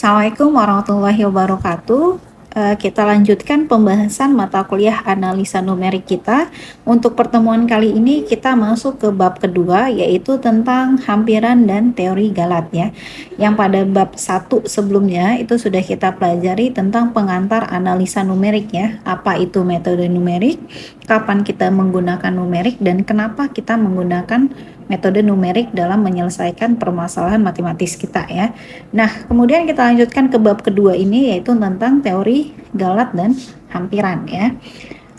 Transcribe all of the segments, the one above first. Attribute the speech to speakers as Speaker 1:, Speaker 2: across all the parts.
Speaker 1: Assalamualaikum warahmatullahi wabarakatuh. Kita lanjutkan pembahasan mata kuliah analisa numerik kita. Untuk pertemuan kali ini kita masuk ke bab kedua, yaitu tentang hampiran dan teori Galat ya. Yang pada bab 1 sebelumnya itu sudah kita pelajari tentang pengantar analisa numerik ya. Apa itu metode numerik, kapan kita menggunakan numerik, dan kenapa kita menggunakan metode numerik dalam menyelesaikan permasalahan matematis kita ya. Nah, kemudian kita lanjutkan ke bab kedua ini, yaitu tentang teori Galat dan hampiran ya.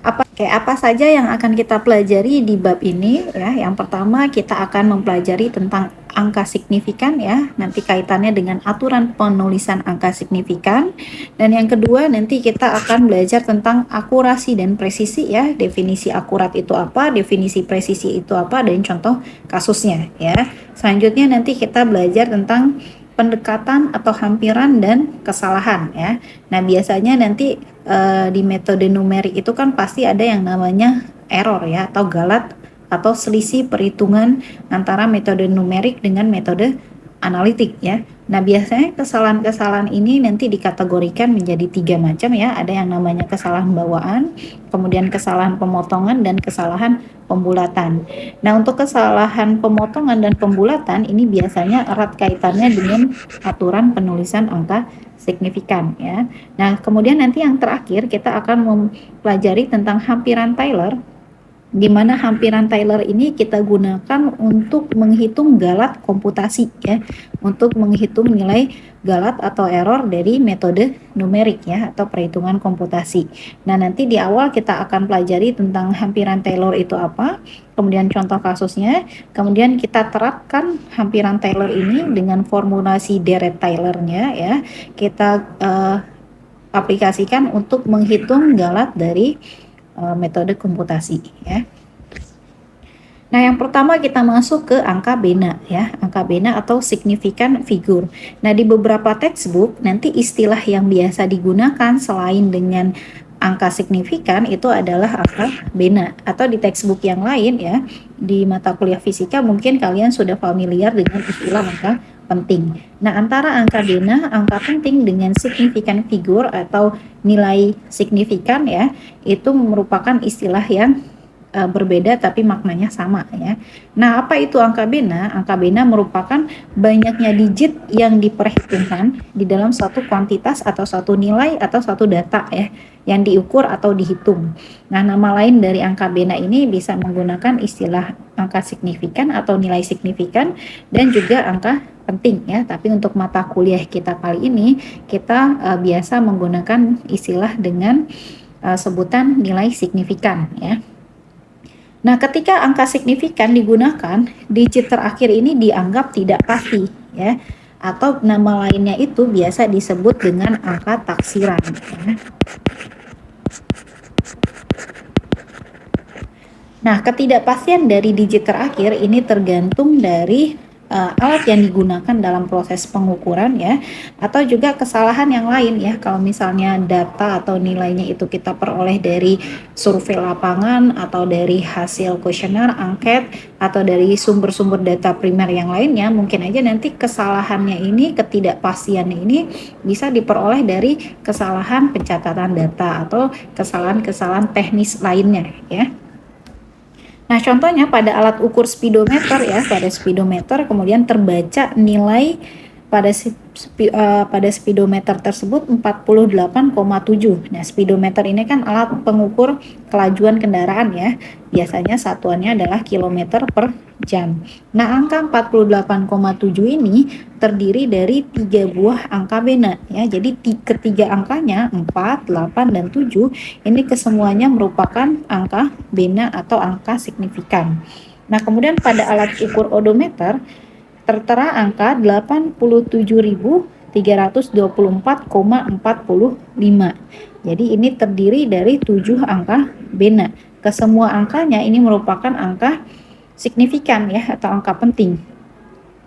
Speaker 1: Apa saja yang akan kita pelajari di bab ini ya? Yang pertama kita akan mempelajari tentang angka signifikan ya, nanti kaitannya dengan aturan penulisan angka signifikan. Dan yang kedua nanti kita akan belajar tentang akurasi dan presisi ya, definisi akurat itu apa, definisi presisi itu apa, dan contoh kasusnya ya. Selanjutnya nanti kita belajar tentang pendekatan atau hampiran dan kesalahan ya. Nah, biasanya nanti di metode numerik itu kan pasti ada yang namanya error ya, atau galat, atau selisih perhitungan antara metode numerik dengan metode analitik ya. Nah, biasanya kesalahan-kesalahan ini nanti dikategorikan menjadi 3 macam ya. Ada yang namanya kesalahan bawaan, kemudian kesalahan pemotongan, dan kesalahan pembulatan. Nah, untuk kesalahan pemotongan dan pembulatan ini biasanya erat kaitannya dengan aturan penulisan angka signifikan ya. Nah, kemudian nanti yang terakhir kita akan mempelajari tentang hampiran Taylor, di mana hampiran Taylor ini kita gunakan untuk menghitung galat komputasi ya, untuk menghitung nilai galat atau error dari metode numerik ya, atau perhitungan komputasi. Nah, nanti di awal kita akan pelajari tentang hampiran Taylor itu apa, kemudian contoh kasusnya, kemudian kita terapkan hampiran Taylor ini dengan formulasi deret Taylor-nya ya, kita aplikasikan untuk menghitung galat dari metode komputasi ya. Nah, yang pertama kita masuk ke angka bena ya, angka bena atau signifikan figur. Nah, di beberapa textbook nanti istilah yang biasa digunakan selain dengan angka signifikan itu adalah angka bena, atau di textbook yang lain ya, di mata kuliah fisika mungkin kalian sudah familiar dengan istilah angka penting. Nah, antara angka bena, angka penting, dengan signifikan figur atau nilai signifikan ya, itu merupakan istilah yang berbeda tapi maknanya sama ya. Nah, apa itu angka bena? Angka bena merupakan banyaknya digit yang diperhitungkan di dalam suatu kuantitas atau suatu nilai atau suatu data ya, yang diukur atau dihitung. Nah, nama lain dari angka bena ini bisa menggunakan istilah angka signifikan atau nilai signifikan, dan juga angka penting ya. Tapi untuk mata kuliah kita kali ini kita biasa menggunakan istilah dengan sebutan nilai signifikan ya. Nah, ketika angka signifikan digunakan, digit terakhir ini dianggap tidak pasti ya, atau nama lainnya itu biasa disebut dengan angka taksiran ya. Nah, ketidakpastian dari digit terakhir ini tergantung dari alat yang digunakan dalam proses pengukuran ya, atau juga kesalahan yang lain ya. Kalau misalnya data atau nilainya itu kita peroleh dari survei lapangan, atau dari hasil kuesioner, angket, atau dari sumber-sumber data primer yang lainnya, mungkin aja nanti kesalahannya ini, ketidakpastiannya ini bisa diperoleh dari kesalahan pencatatan data atau kesalahan-kesalahan teknis lainnya ya. Nah, contohnya pada alat ukur speedometer ya, pada speedometer kemudian terbaca nilai pada speedometer tersebut 48,7. Nah, speedometer ini kan alat pengukur kelajuan kendaraan ya. Biasanya satuannya adalah kilometer per jam. Nah, angka 48,7 ini terdiri dari 3 buah angka bena ya. Jadi ketiga angkanya 4, 8, dan 7 ini kesemuanya merupakan angka bena atau angka signifikan. Nah, kemudian pada alat ukur odometer tertera angka 87.324,45. Jadi ini terdiri dari 7 angka bena. Kesemua angkanya ini merupakan angka signifikan ya, atau angka penting.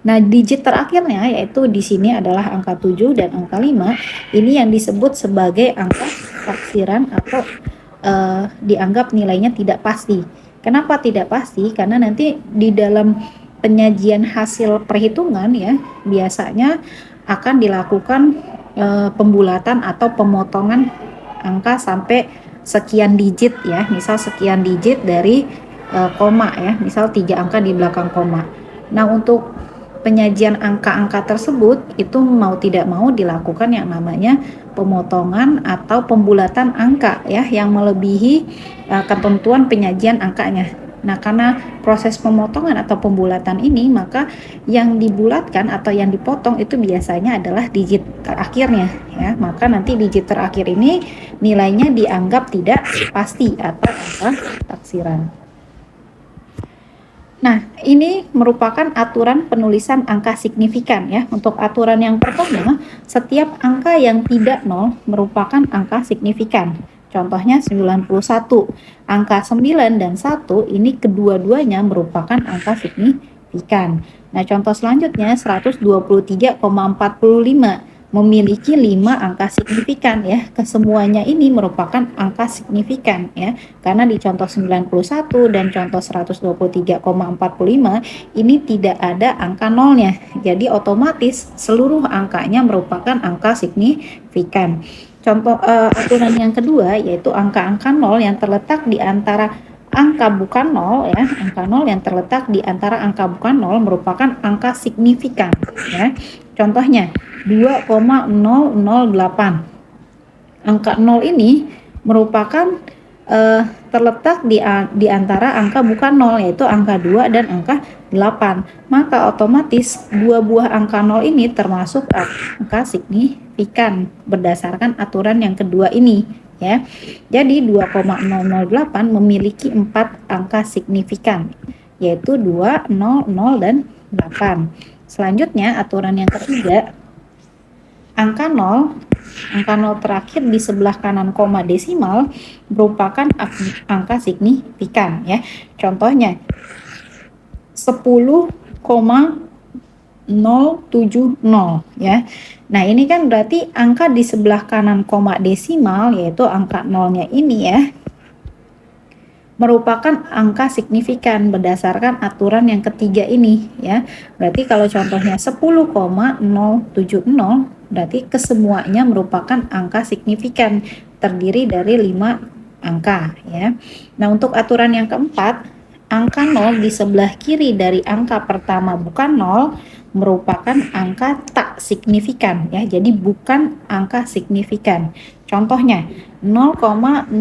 Speaker 1: Nah, digit terakhirnya yaitu di sini adalah angka 7 dan angka 5. Ini yang disebut sebagai angka taksiran atau dianggap nilainya tidak pasti. Kenapa tidak pasti? Karena nanti di dalam penyajian hasil perhitungan ya, biasanya akan dilakukan pembulatan atau pemotongan angka sampai sekian digit ya, misal sekian digit dari koma ya, misal 3 angka di belakang koma. Nah, untuk penyajian angka-angka tersebut itu mau tidak mau dilakukan yang namanya pemotongan atau pembulatan angka ya, yang melebihi ketentuan penyajian angkanya. Nah, karena proses pemotongan atau pembulatan ini, maka yang dibulatkan atau yang dipotong itu biasanya adalah digit terakhirnya ya. Maka nanti digit terakhir ini nilainya dianggap tidak pasti atau angka taksiran. Nah, ini merupakan aturan penulisan angka signifikan ya. Untuk aturan yang pertama, setiap angka yang tidak nol merupakan angka signifikan. Contohnya 91. Angka 9 dan 1 ini kedua-duanya merupakan angka signifikan. Nah, contoh selanjutnya 123,45 memiliki 5 angka signifikan ya. Kesemuanya ini merupakan angka signifikan ya. Karena di contoh 91 dan contoh 123,45 ini tidak ada angka nolnya. Jadi otomatis seluruh angkanya merupakan angka signifikan. Contoh aturan yang kedua yaitu angka-angka nol yang terletak di antara angka bukan nol ya, angka nol yang terletak di antara angka bukan nol merupakan angka signifikan ya. Contohnya 2,008. Angka 0 ini merupakan terletak di antara angka bukan 0 yaitu angka 2 dan angka 8. Maka otomatis dua buah angka 0 ini termasuk angka signifikan berdasarkan aturan yang kedua ini ya. Jadi 2,008 memiliki 4 angka signifikan yaitu 2, 0, 0 dan 8. Selanjutnya aturan yang ketiga, angka 0 terakhir di sebelah kanan koma desimal merupakan angka signifikan ya. Contohnya 10,070 ya. Nah, ini kan berarti angka di sebelah kanan koma desimal yaitu angka nolnya ini ya merupakan angka signifikan berdasarkan aturan yang ketiga ini ya. Berarti kalau contohnya 10,070 berarti kesemuanya merupakan angka signifikan terdiri dari 5 angka ya. Nah, untuk aturan yang keempat, angka 0 di sebelah kiri dari angka pertama bukan 0 merupakan angka tak signifikan ya. Jadi bukan angka signifikan. Contohnya 0,00008.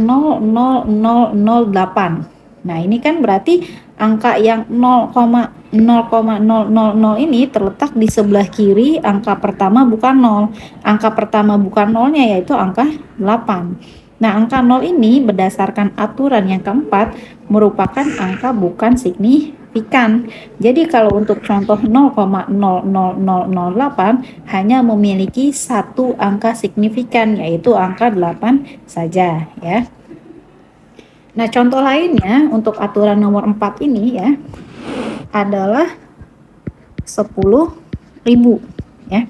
Speaker 1: Nah, ini kan berarti angka yang 0,00000 ini terletak di sebelah kiri angka pertama bukan 0. Angka pertama bukan 0-nya yaitu angka 8. Nah, angka 0 ini berdasarkan aturan yang keempat merupakan angka bukan signifikan. Jadi kalau untuk contoh 0,00008 hanya memiliki satu angka signifikan yaitu angka 8 saja ya. Nah, contoh lainnya untuk aturan nomor 4 ini ya adalah 10.000 ya.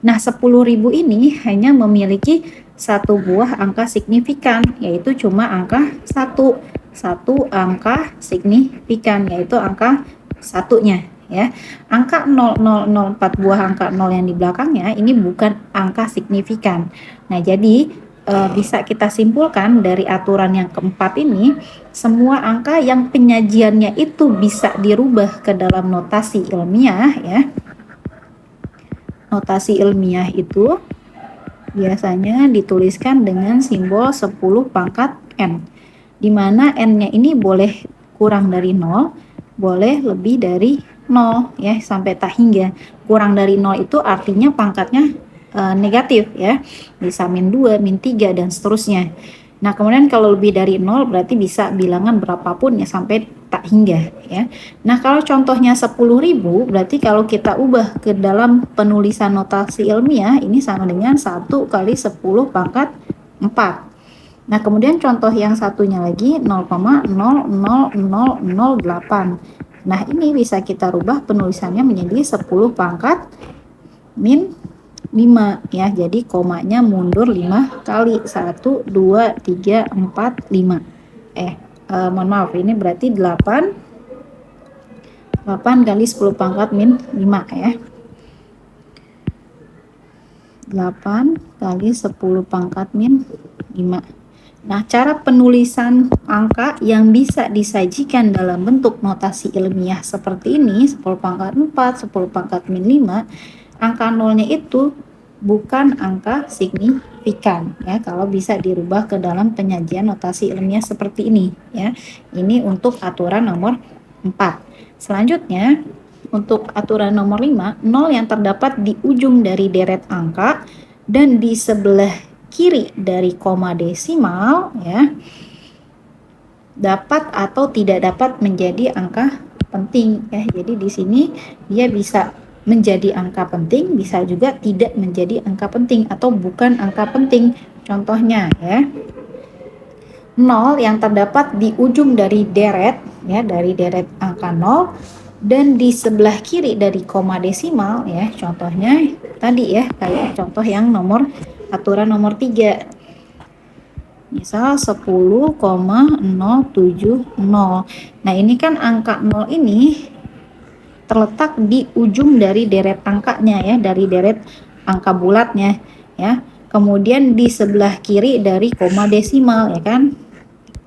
Speaker 1: Nah, 10.000 ini hanya memiliki satu buah angka signifikan yaitu cuma angka 1. Satu angka signifikan yaitu angka satunya ya. Angka 0004 buah angka 0 yang di belakangnya ini bukan angka signifikan. Nah, jadi bisa kita simpulkan dari aturan yang keempat ini, semua angka yang penyajiannya itu bisa dirubah ke dalam notasi ilmiah ya. Notasi ilmiah itu biasanya dituliskan dengan simbol 10 pangkat n, di mana n-nya ini boleh kurang dari 0, boleh lebih dari 0 ya, sampai tak hingga. Kurang dari 0 itu artinya pangkatnya negatif ya, bisa min 2, min 3 dan seterusnya. Nah, kemudian kalau lebih dari 0 berarti bisa bilangan berapapun ya sampai tak hingga ya. Nah, kalau contohnya 10.000 berarti kalau kita ubah ke dalam penulisan notasi ilmiah ini sama dengan 1 kali 10 pangkat 4. Nah, kemudian contoh yang satunya lagi 0,00008. Nah, ini bisa kita rubah penulisannya menjadi 10 pangkat min 5 ya. Jadi komanya mundur 5 kali. 1, 2, 3, 4, 5. Mohon maaf, ini berarti 8 kali 10 pangkat min 5 ya. 8 kali 10 pangkat min 5. Nah, cara penulisan angka yang bisa disajikan dalam bentuk notasi ilmiah seperti ini, 10 pangkat 4, 10 pangkat min 5, angka nolnya itu bukan angka signifikan ya, kalau bisa dirubah ke dalam penyajian notasi ilmiah seperti ini ya. Ini untuk aturan nomor 4. Selanjutnya, untuk aturan nomor 5, nol yang terdapat di ujung dari deret angka dan di sebelah kiri dari koma desimal ya, dapat atau tidak dapat menjadi angka penting ya. Jadi di sini dia bisa menjadi angka penting, bisa juga tidak menjadi angka penting atau bukan angka penting. Contohnya ya, 0 yang terdapat di ujung dari deret ya, dari deret angka 0 dan di sebelah kiri dari koma desimal ya, contohnya tadi ya, kayak contoh yang nomor aturan nomor 3, misal 10,070. Nah, ini kan angka 0 ini terletak di ujung dari deret angkanya ya, dari deret angka bulatnya ya. Kemudian di sebelah kiri dari koma desimal ya kan,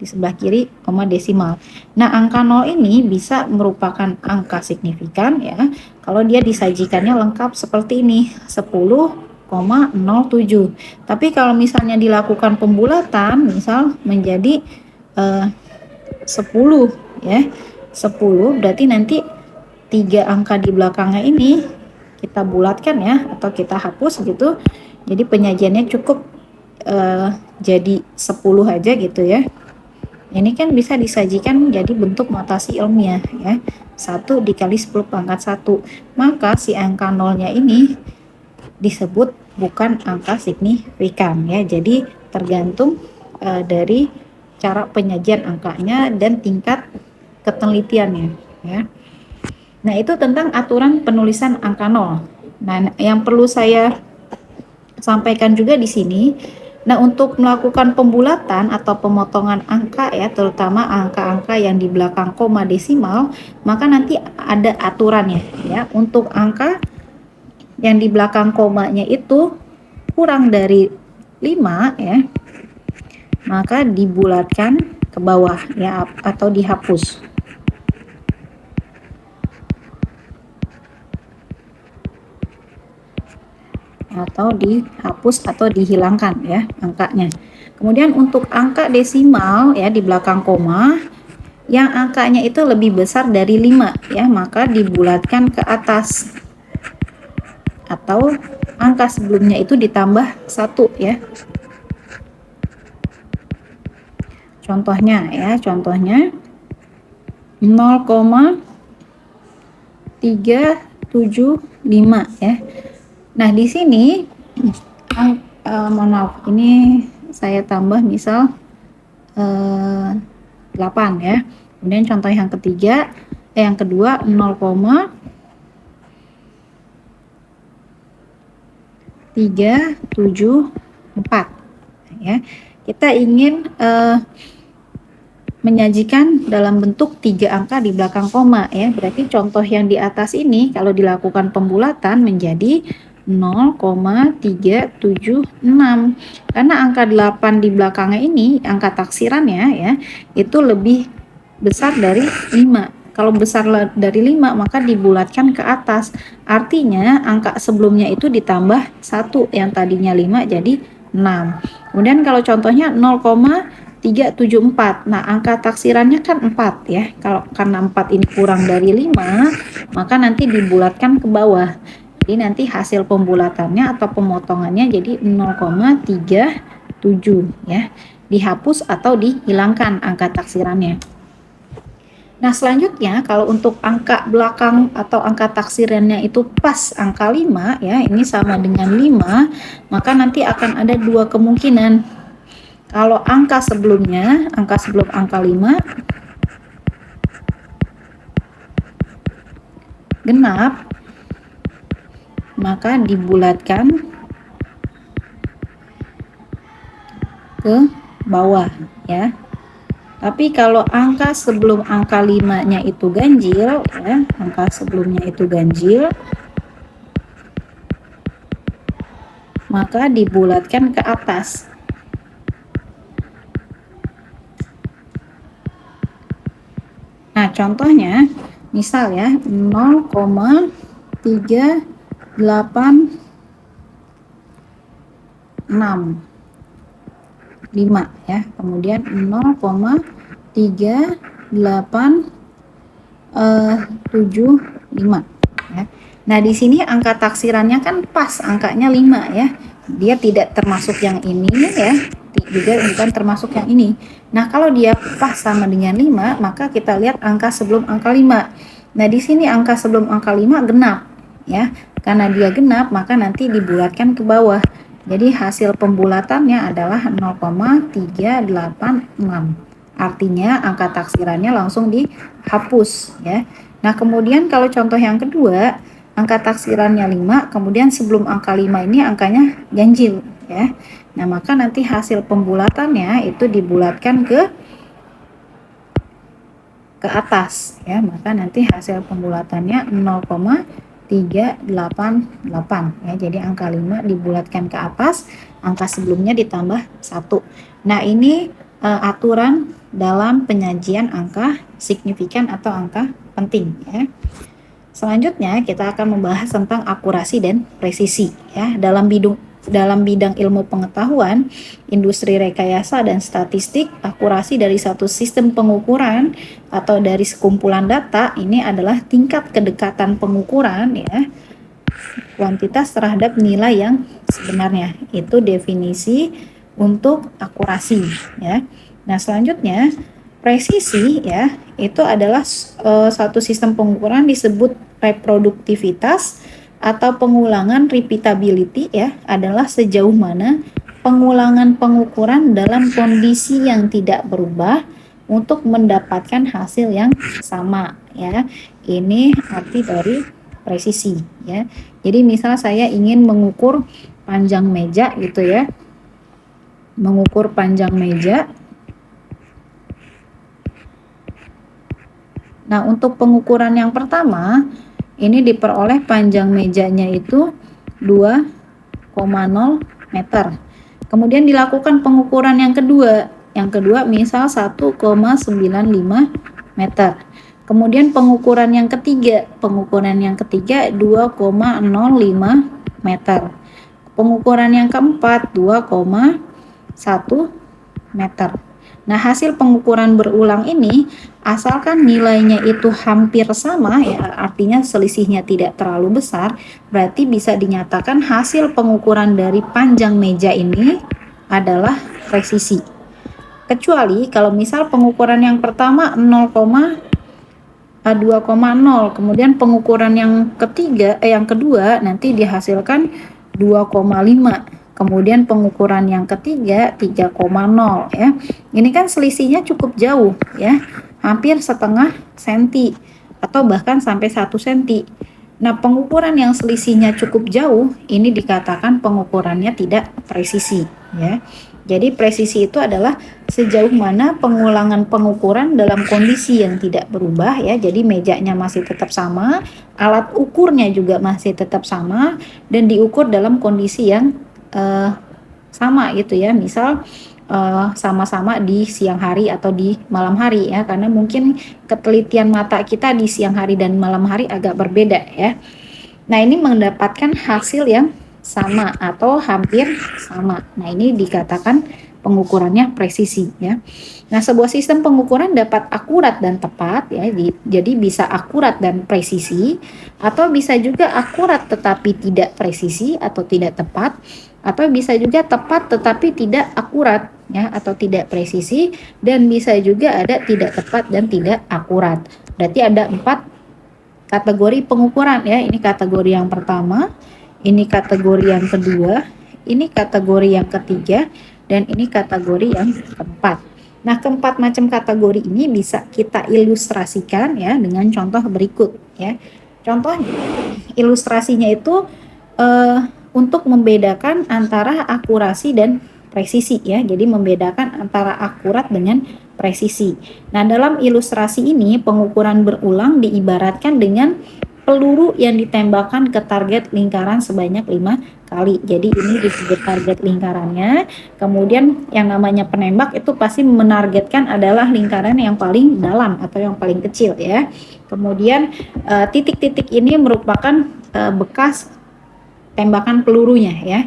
Speaker 1: di sebelah kiri koma desimal. Nah, angka 0 ini bisa merupakan angka signifikan ya kalau dia disajikannya lengkap seperti ini, 10,07. Tapi kalau misalnya dilakukan pembulatan, misal menjadi 10 ya, 10 berarti nanti 3 angka di belakangnya ini kita bulatkan ya, atau kita hapus gitu. Jadi penyajiannya cukup jadi 10 aja gitu ya. Ini kan bisa disajikan jadi bentuk notasi ilmiah ya, 1 dikali 10 pangkat 1. Maka si angka nolnya ini disebut bukan angka signifikan ya. Jadi tergantung dari cara penyajian angkanya dan tingkat ketelitiannya ya. Nah, itu tentang aturan penulisan angka nol. Nah, yang perlu saya sampaikan juga di sini, nah, untuk melakukan pembulatan atau pemotongan angka ya, terutama angka-angka yang di belakang koma desimal, maka nanti ada aturannya ya. Untuk angka yang di belakang komanya itu kurang dari 5 ya, maka dibulatkan ke bawah ya, atau dihapus. Atau dihapus atau dihilangkan ya angkanya. Kemudian untuk angka desimal ya di belakang koma yang angkanya itu lebih besar dari 5 ya, maka dibulatkan ke atas atau angka sebelumnya itu ditambah 1 ya. Contohnya ya, contohnya 0,375 ya. Nah, di sini mohon maaf, ini saya tambah misal 8 ya. Kemudian contoh yang ketiga, yang kedua 0,374 ya. Kita ingin menyajikan dalam bentuk 3 angka di belakang koma ya. Berarti contoh yang di atas ini kalau dilakukan pembulatan menjadi 0,376. Karena angka 8 di belakangnya ini, angka taksirannya ya, itu lebih besar dari 5. Kalau besar dari 5 maka dibulatkan ke atas. Artinya angka sebelumnya itu ditambah 1, yang tadinya 5 jadi 6. Kemudian kalau contohnya 0,374. Nah, angka taksirannya kan 4 ya. Kalau karena 4 ini kurang dari 5, maka nanti dibulatkan ke bawah. Jadi nanti hasil pembulatannya atau pemotongannya jadi 0,37 ya. Dihapus atau dihilangkan angka taksirannya. Nah, selanjutnya kalau untuk angka belakang atau angka taksirannya itu pas angka 5 ya, ini sama dengan 5, maka nanti akan ada 2 kemungkinan. Kalau angka sebelumnya, angka sebelum angka 5 genap, maka dibulatkan ke bawah ya. Tapi kalau angka sebelum angka 5-nya itu ganjil ya, angka sebelumnya itu ganjil, maka dibulatkan ke atas. Nah, contohnya misal ya 0,3865 ya, kemudian 0,3875 ya. Nah, di sini angka taksirannya kan pas angkanya 5 ya. Dia tidak termasuk yang ini ya, juga bukan termasuk yang ini. Nah, kalau dia pas sama dengan 5, maka kita lihat angka sebelum angka 5. Nah, di sini angka sebelum angka 5 genap ya. Karena dia genap, maka nanti dibulatkan ke bawah. Jadi hasil pembulatannya adalah 0,386. Artinya angka taksirannya langsung dihapus ya. Nah, kemudian kalau contoh yang kedua, angka taksirannya 5, kemudian sebelum angka 5 ini angkanya ganjil ya. Nah, maka nanti hasil pembulatannya itu dibulatkan ke atas ya. Maka nanti hasil pembulatannya 0,388 ya. Jadi angka 5 dibulatkan ke atas, angka sebelumnya ditambah 1. Nah, ini aturan dalam penyajian angka signifikan atau angka penting ya. Selanjutnya kita akan membahas tentang akurasi dan presisi ya. Dalam bidang ilmu pengetahuan, industri rekayasa dan statistik, akurasi dari satu sistem pengukuran atau dari sekumpulan data ini adalah tingkat kedekatan pengukuran ya, kuantitas terhadap nilai yang sebenarnya. Itu definisi untuk akurasi ya. Nah, selanjutnya presisi ya, itu adalah satu sistem pengukuran disebut reproduktivitas atau pengulangan, repeatability ya, adalah sejauh mana pengulangan pengukuran dalam kondisi yang tidak berubah untuk mendapatkan hasil yang sama ya. Ini arti dari presisi ya. Jadi misal saya ingin mengukur panjang meja gitu ya. Mengukur panjang meja. Nah, untuk pengukuran yang pertama, ini diperoleh panjang mejanya itu 2,0 meter. Kemudian dilakukan pengukuran yang kedua. Yang kedua misal 1,95 meter. Kemudian pengukuran yang ketiga. Pengukuran yang ketiga 2,05 meter. Pengukuran yang keempat 2,1 meter. Nah, hasil pengukuran berulang ini asalkan nilainya itu hampir sama ya, artinya selisihnya tidak terlalu besar, berarti bisa dinyatakan hasil pengukuran dari panjang meja ini adalah presisi. Kecuali kalau misal pengukuran yang pertama 2,0, kemudian pengukuran yang kedua nanti dihasilkan 2,5. Kemudian pengukuran yang ketiga 3,0 ya. Ini kan selisihnya cukup jauh ya. Hampir setengah senti atau bahkan sampai 1 senti. Nah, pengukuran yang selisihnya cukup jauh ini dikatakan pengukurannya tidak presisi ya. Jadi presisi itu adalah sejauh mana pengulangan pengukuran dalam kondisi yang tidak berubah ya. Jadi mejanya masih tetap sama, alat ukurnya juga masih tetap sama dan diukur dalam kondisi yang sama gitu ya. Misal sama-sama di siang hari atau di malam hari ya, karena mungkin ketelitian mata kita di siang hari dan malam hari agak berbeda ya. Nah, ini mendapatkan hasil yang sama atau hampir sama. Nah, ini dikatakan pengukurannya presisi ya. Nah, sebuah sistem pengukuran dapat akurat dan tepat ya. Jadi bisa akurat dan presisi, atau bisa juga akurat tetapi tidak presisi atau tidak tepat, atau bisa juga tepat tetapi tidak akurat ya, atau tidak presisi, dan bisa juga ada tidak tepat dan tidak akurat. Berarti ada 4 kategori pengukuran ya. Ini kategori yang pertama, ini kategori yang kedua, ini kategori yang ketiga, dan ini kategori yang keempat. Nah, keempat macam kategori ini bisa kita ilustrasikan ya dengan contoh berikut ya. Contohnya, ilustrasinya itu untuk membedakan antara akurasi dan presisi ya. Jadi membedakan antara akurat dengan presisi. Nah, dalam ilustrasi ini pengukuran berulang diibaratkan dengan peluru yang ditembakkan ke target lingkaran sebanyak 5 kali. Jadi ini disebut target lingkarannya. Kemudian yang namanya penembak itu pasti menargetkan adalah lingkaran yang paling dalam atau yang paling kecil ya. Kemudian titik-titik ini merupakan bekas tembakan pelurunya ya.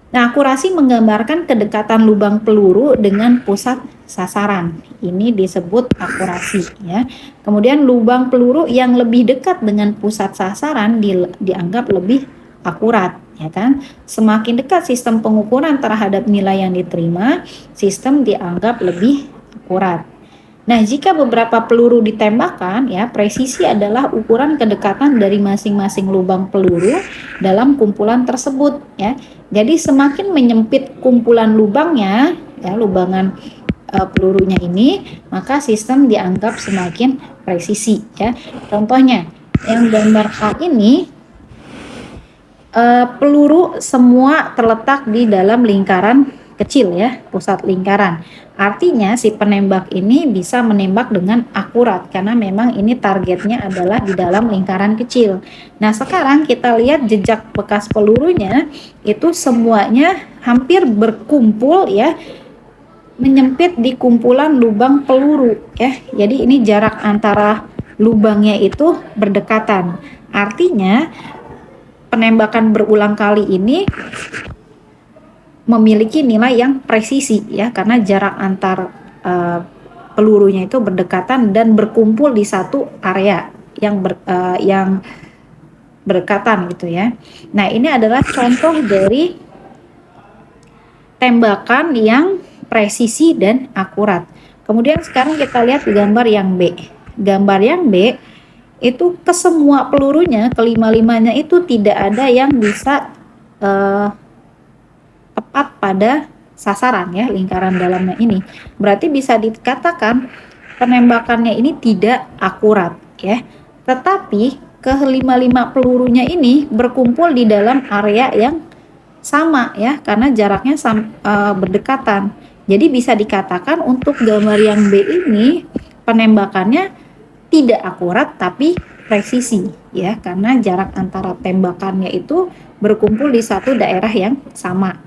Speaker 1: Nah, akurasi menggambarkan kedekatan lubang peluru dengan pusat sasaran. Ini disebut akurasi ya. Kemudian lubang peluru yang lebih dekat dengan pusat sasaran dianggap lebih akurat ya kan. Semakin dekat sistem pengukuran terhadap nilai yang diterima, sistem dianggap lebih akurat. Nah, jika beberapa peluru ditembakkan, ya, presisi adalah ukuran kedekatan dari masing-masing lubang peluru dalam kumpulan tersebut, ya. Jadi semakin menyempit kumpulan lubangnya, ya, lubangan pelurunya ini, maka sistem dianggap semakin presisi, ya. Contohnya, yang gambar A ini, peluru semua terletak di dalam lingkaran kecil, ya, pusat lingkaran. Artinya si penembak ini bisa menembak dengan akurat karena memang ini targetnya adalah di dalam lingkaran kecil. Nah, sekarang kita lihat jejak bekas pelurunya itu semuanya hampir berkumpul ya, menyempit di kumpulan lubang peluru ya. Jadi ini jarak antara lubangnya itu berdekatan. Artinya penembakan berulang kali ini memiliki nilai yang presisi ya, karena jarak antar pelurunya itu berdekatan dan berkumpul di satu area yang berdekatan gitu ya. Nah, ini adalah contoh dari tembakan yang presisi dan akurat. Kemudian sekarang kita lihat gambar yang B. Gambar yang B itu ke semua pelurunya, kelima-limanya itu tidak ada yang bisa tepat pada sasaran ya, lingkaran dalamnya ini. Berarti bisa dikatakan penembakannya ini tidak akurat ya. Tetapi kelima-lima pelurunya ini berkumpul di dalam area yang sama ya, karena jaraknya berdekatan. Jadi bisa dikatakan untuk gambar yang B ini penembakannya tidak akurat tapi presisi ya, karena jarak antara tembakannya itu berkumpul di satu daerah yang sama.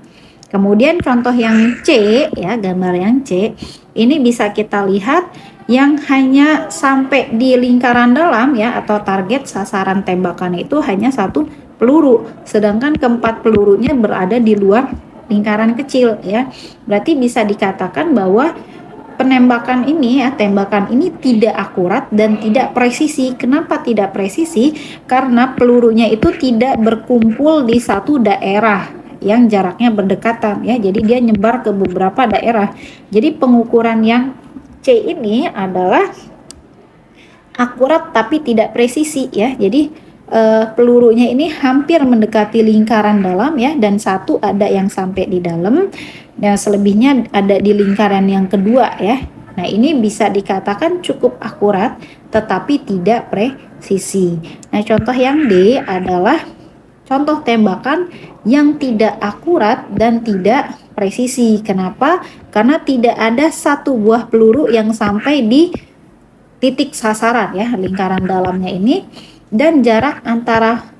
Speaker 1: Kemudian contoh yang C ya, gambar yang C ini bisa kita lihat yang hanya sampai di lingkaran dalam ya, atau target sasaran tembakan itu hanya satu peluru, sedangkan keempat pelurunya berada di luar lingkaran kecil ya. Berarti bisa dikatakan bahwa penembakan ini ya, tembakan ini tidak akurat dan tidak presisi. Kenapa tidak presisi? Karena pelurunya itu tidak berkumpul di satu daerah yang jaraknya berdekatan ya, jadi dia nyebar ke beberapa daerah. Jadi pengukuran yang C ini adalah akurat tapi tidak presisi ya. Jadi pelurunya ini hampir mendekati lingkaran dalam ya, dan satu ada yang sampai di dalam, dan selebihnya ada di lingkaran yang kedua ya. Nah, ini bisa dikatakan cukup akurat tetapi tidak presisi. Nah, contoh yang D adalah contoh tembakan yang tidak akurat dan tidak presisi. Kenapa? Karena tidak ada satu buah peluru yang sampai di titik sasaran ya, lingkaran dalamnya ini, dan jarak antara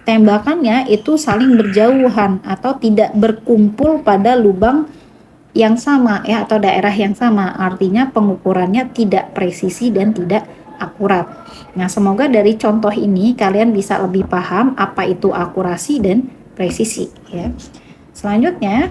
Speaker 1: tembakannya itu saling berjauhan atau tidak berkumpul pada lubang yang sama ya, atau daerah yang sama. Artinya pengukurannya tidak presisi dan tidak akurat. Nah, semoga dari contoh ini kalian bisa lebih paham apa itu akurasi dan presisi ya. Selanjutnya,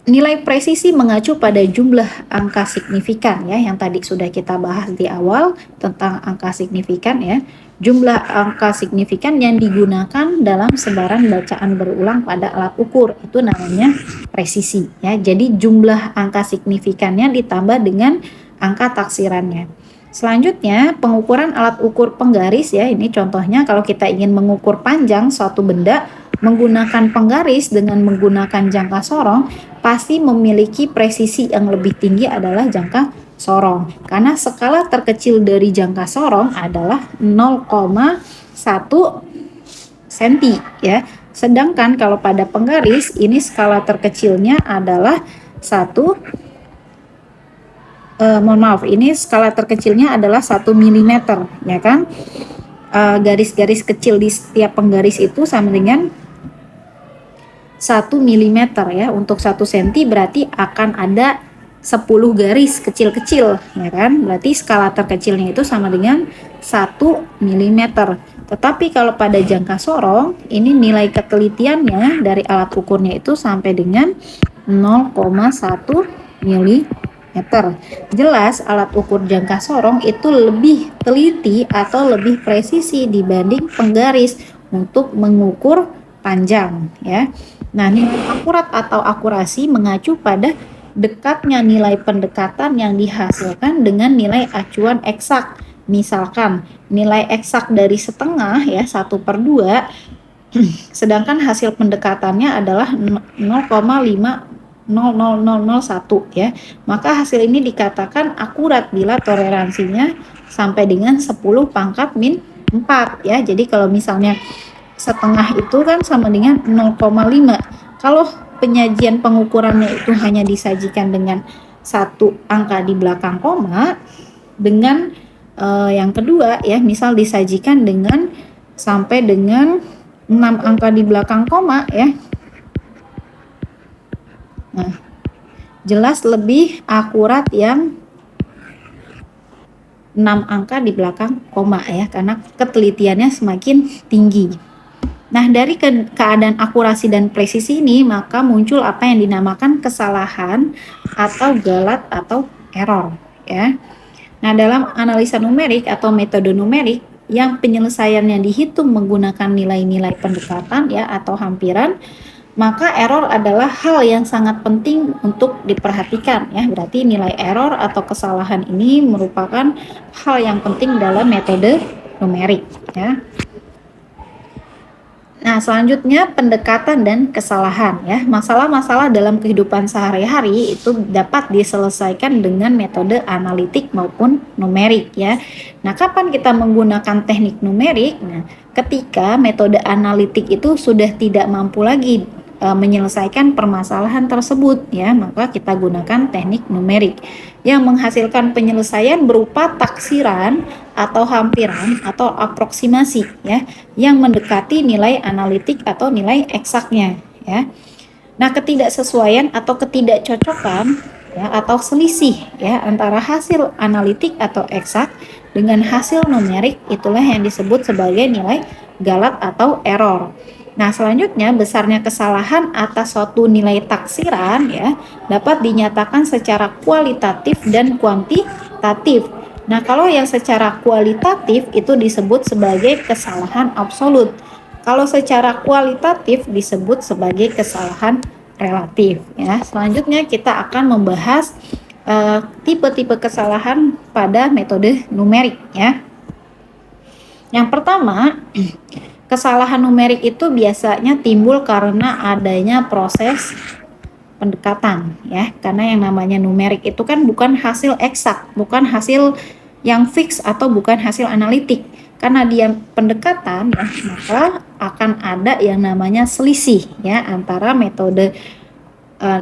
Speaker 1: nilai presisi mengacu pada jumlah angka signifikan ya, yang tadi sudah kita bahas di awal tentang angka signifikan ya. Jumlah angka signifikan yang digunakan dalam sebaran bacaan berulang pada alat ukur itu namanya presisi ya. Jadi jumlah angka signifikannya ditambah dengan angka taksirannya. Selanjutnya, pengukuran alat ukur penggaris ya. Ini contohnya kalau kita ingin mengukur panjang suatu benda menggunakan penggaris dengan menggunakan jangka sorong, pasti memiliki presisi yang lebih tinggi adalah jangka sorong. Karena skala terkecil dari jangka sorong adalah 0,1 cm ya. Sedangkan kalau pada penggaris ini skala terkecilnya adalah 1 mohon maaf, ini skala terkecilnya adalah 1 mm, ya kan? Garis-garis kecil di setiap penggaris itu sama dengan 1 mm ya. Untuk 1 cm berarti akan ada 10 garis kecil-kecil, ya kan? Berarti skala terkecilnya itu sama dengan 1 mm. Tetapi kalau pada jangka sorong, ini nilai ketelitiannya dari alat ukurnya itu sampai dengan 0,1 mm. Jelas alat ukur jangka sorong itu lebih teliti atau lebih presisi dibanding penggaris untuk mengukur panjang, ya. Nah, nilai akurat atau akurasi mengacu pada dekatnya nilai pendekatan yang dihasilkan dengan nilai acuan eksak. Misalkan nilai eksak dari setengah ya 1/2, sedangkan hasil pendekatannya adalah 0,50001 ya. Maka hasil ini dikatakan akurat bila toleransinya sampai dengan 10⁻⁴ ya. Jadi kalau misalnya setengah itu kan sama dengan 0,5. Kalau penyajian pengukurannya itu hanya disajikan dengan satu angka di belakang koma, dengan yang kedua ya, misal disajikan dengan sampai dengan 6 angka di belakang koma ya. Nah, jelas lebih akurat yang 6 angka di belakang koma ya, karena ketelitiannya semakin tinggi. Nah, dari keadaan akurasi dan presisi ini, maka muncul apa yang dinamakan kesalahan atau galat atau error ya. Nah, dalam analisa numerik atau metode numerik yang penyelesaiannya dihitung menggunakan nilai-nilai pendekatan ya atau hampiran, maka error adalah hal yang sangat penting untuk diperhatikan ya. Berarti nilai error atau kesalahan ini merupakan hal yang penting dalam metode numerik ya. Nah, selanjutnya pendekatan dan kesalahan ya. Masalah-masalah dalam kehidupan sehari-hari itu dapat diselesaikan dengan metode analitik maupun numerik ya. Nah, kapan kita menggunakan teknik numerik? Nah, ketika metode analitik itu sudah tidak mampu lagi menyelesaikan permasalahan tersebut ya, maka kita gunakan teknik numerik yang menghasilkan penyelesaian berupa taksiran atau hampiran atau aproksimasi ya, yang mendekati nilai analitik atau nilai eksaknya ya. Nah, ketidaksesuaian atau ketidakcocokan ya atau selisih ya antara hasil analitik atau eksak dengan hasil numerik itulah yang disebut sebagai nilai galat atau error. Nah, selanjutnya besarnya kesalahan atas suatu nilai taksiran ya dapat dinyatakan secara kualitatif dan kuantitatif. Nah, kalau yang secara kualitatif itu disebut sebagai kesalahan absolut. Kalau secara kualitatif disebut sebagai kesalahan relatif ya. Selanjutnya kita akan membahas tipe-tipe kesalahan pada metode numerik ya. Yang pertama, kesalahan numerik itu biasanya timbul karena adanya proses pendekatan ya, karena yang namanya numerik itu kan bukan hasil eksak, bukan hasil yang fix atau bukan hasil analitik. Karena dia pendekatan ya, maka akan ada yang namanya selisih ya antara metode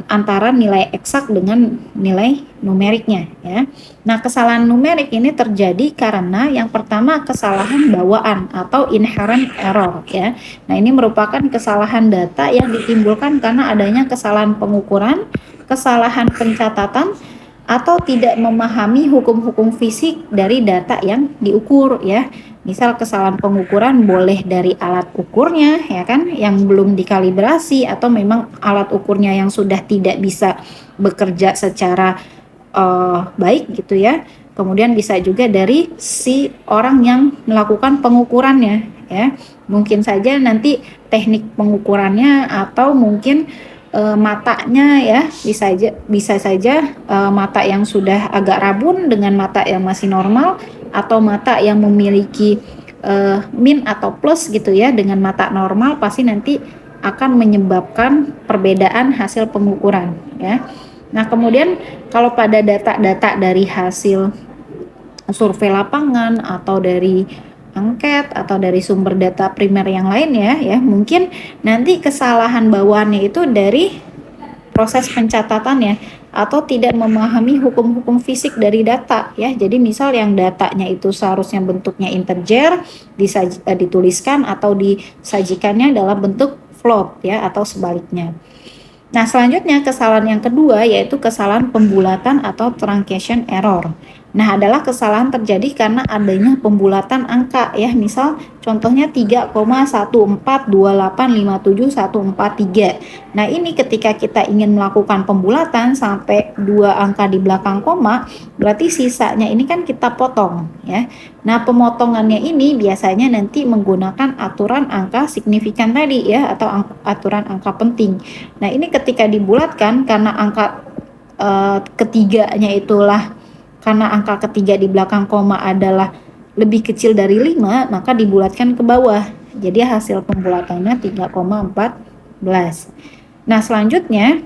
Speaker 1: antara nilai eksak dengan nilai numeriknya ya. Nah, kesalahan numerik ini terjadi karena yang pertama kesalahan bawaan atau inherent error ya. Nah, ini merupakan kesalahan data yang ditimbulkan karena adanya kesalahan pengukuran, kesalahan pencatatan atau tidak memahami hukum-hukum fisik dari data yang diukur ya. Misal kesalahan pengukuran boleh dari alat ukurnya ya kan yang belum dikalibrasi, atau memang alat ukurnya yang sudah tidak bisa bekerja secara baik gitu ya. Kemudian bisa juga dari si orang yang melakukan pengukurannya ya. Mungkin saja nanti teknik pengukurannya atau mungkin matanya ya, bisa saja mata yang sudah agak rabun dengan mata yang masih normal, atau mata yang memiliki min atau plus gitu ya dengan mata normal, pasti nanti akan menyebabkan perbedaan hasil pengukuran ya. Nah, kemudian kalau pada data-data dari hasil survei lapangan atau dari angket atau dari sumber data primer yang lain ya, mungkin nanti kesalahan bawaannya itu dari proses pencatatannya. atau tidak memahami hukum-hukum fisik dari data ya. Jadi misal yang datanya itu seharusnya bentuknya integer dituliskan atau disajikannya dalam bentuk float ya atau sebaliknya. Nah, selanjutnya kesalahan yang kedua yaitu kesalahan pembulatan atau truncation error. Nah, adalah kesalahan terjadi karena adanya pembulatan angka ya. Misal contohnya 3,142857,143. Nah, ini ketika kita ingin melakukan pembulatan sampai dua angka di belakang koma, berarti sisanya ini kan kita potong ya. Nah, pemotongannya ini biasanya nanti menggunakan aturan angka signifikan tadi ya atau aturan angka penting. Nah, ini ketika dibulatkan karena angka ketiganya itulah karena angka ketiga di belakang koma adalah lebih kecil dari 5, maka dibulatkan ke bawah. Jadi hasil pembulatannya 3,14. Nah, selanjutnya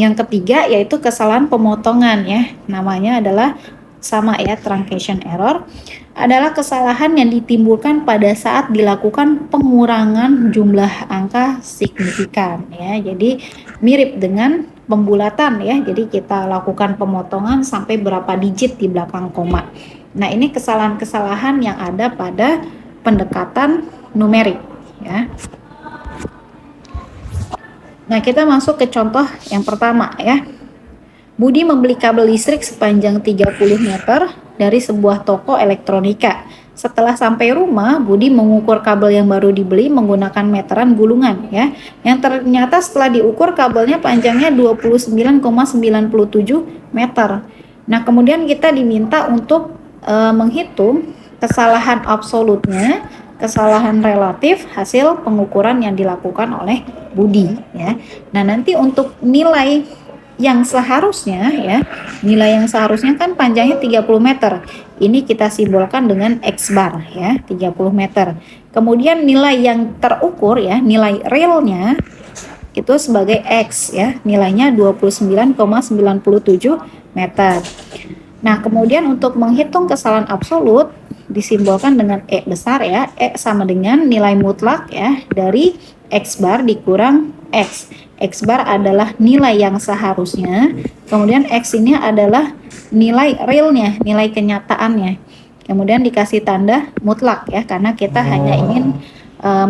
Speaker 1: yang ketiga yaitu kesalahan pemotongan ya. Namanya adalah sama ya, truncation error. Adalah kesalahan yang ditimbulkan pada saat dilakukan pengurangan jumlah angka signifikan ya. Jadi mirip dengan pembulatan ya. Jadi kita lakukan pemotongan sampai berapa digit di belakang koma. Nah, ini kesalahan-kesalahan yang ada pada pendekatan numerik ya. Nah, kita masuk ke contoh yang pertama ya. Budi membeli kabel listrik sepanjang 30 meter dari sebuah toko elektronika. Setelah sampai rumah, Budi mengukur kabel yang baru dibeli menggunakan meteran gulungan ya. Yang ternyata setelah diukur kabelnya panjangnya 29,97 meter. Nah, kemudian kita diminta untuk menghitung kesalahan absolutnya, kesalahan relatif hasil pengukuran yang dilakukan oleh Budi ya. Nah, nanti untuk nilai yang seharusnya ya, nilai yang seharusnya kan panjangnya 30 meter. Ini kita simbolkan dengan X bar ya, 30 meter. Kemudian nilai yang terukur ya, nilai realnya itu sebagai X ya, nilainya 29,97 meter. Nah, kemudian untuk menghitung kesalahan absolut disimbolkan dengan E besar ya. E sama dengan nilai mutlak ya dari X bar dikurang X. X bar adalah nilai yang seharusnya, kemudian X ini adalah nilai realnya, nilai kenyataannya. Kemudian dikasih tanda mutlak ya, karena kita hanya ingin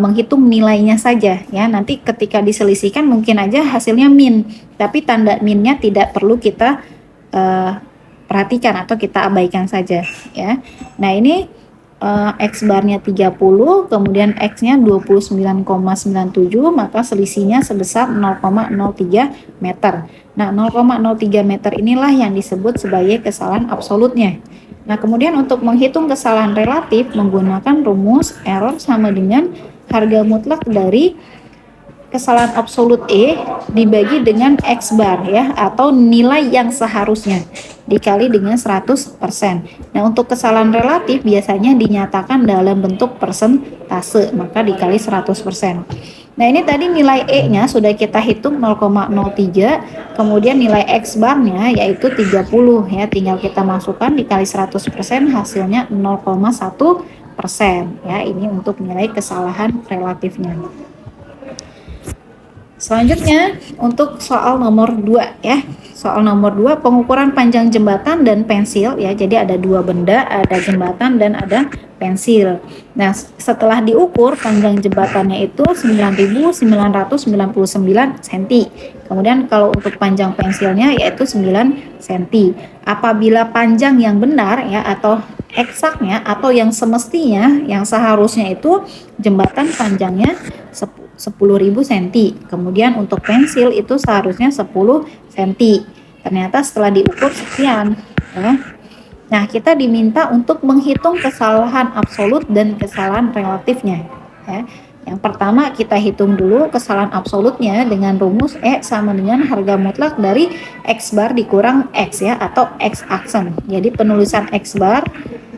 Speaker 1: menghitung nilainya saja ya. Nanti ketika diselisihkan mungkin aja hasilnya min, tapi tanda minnya tidak perlu kita perhatikan atau kita abaikan saja ya. Nah, ini X barnya 30, kemudian X-nya 29,97, maka selisihnya sebesar 0,03 meter. Nah, 0,03 meter inilah yang disebut sebagai kesalahan absolutnya. Nah, kemudian untuk menghitung kesalahan relatif menggunakan rumus error sama dengan harga mutlak dari kesalahan absolut E dibagi dengan X bar ya, atau nilai yang seharusnya dikali dengan 100%. Nah, untuk kesalahan relatif biasanya dinyatakan dalam bentuk persentase, maka dikali 100%. Nah, ini tadi nilai E-nya sudah kita hitung 0,03, kemudian nilai X bar-nya yaitu 30 ya, tinggal kita masukkan dikali 100%, hasilnya 0,1% ya. Ini untuk nilai kesalahan relatifnya. Selanjutnya untuk soal nomor 2 ya. Soal nomor 2, pengukuran panjang jembatan dan pensil ya. Jadi ada dua benda, ada jembatan dan ada pensil. Nah, setelah diukur panjang jembatannya itu 9.999 cm. Kemudian kalau untuk panjang pensilnya yaitu 9 cm. Apabila panjang yang benar ya atau eksaknya atau yang semestinya, yang seharusnya itu jembatan panjangnya 10.000 cm. Kemudian untuk pensil itu seharusnya 10 cm. Ternyata setelah diukur sekian ya. Nah, kita diminta untuk menghitung kesalahan absolut dan kesalahan relatifnya ya. Yang pertama kita hitung dulu kesalahan absolutnya dengan rumus E sama dengan harga mutlak dari X bar dikurang X ya, atau X aksen. Jadi penulisan X bar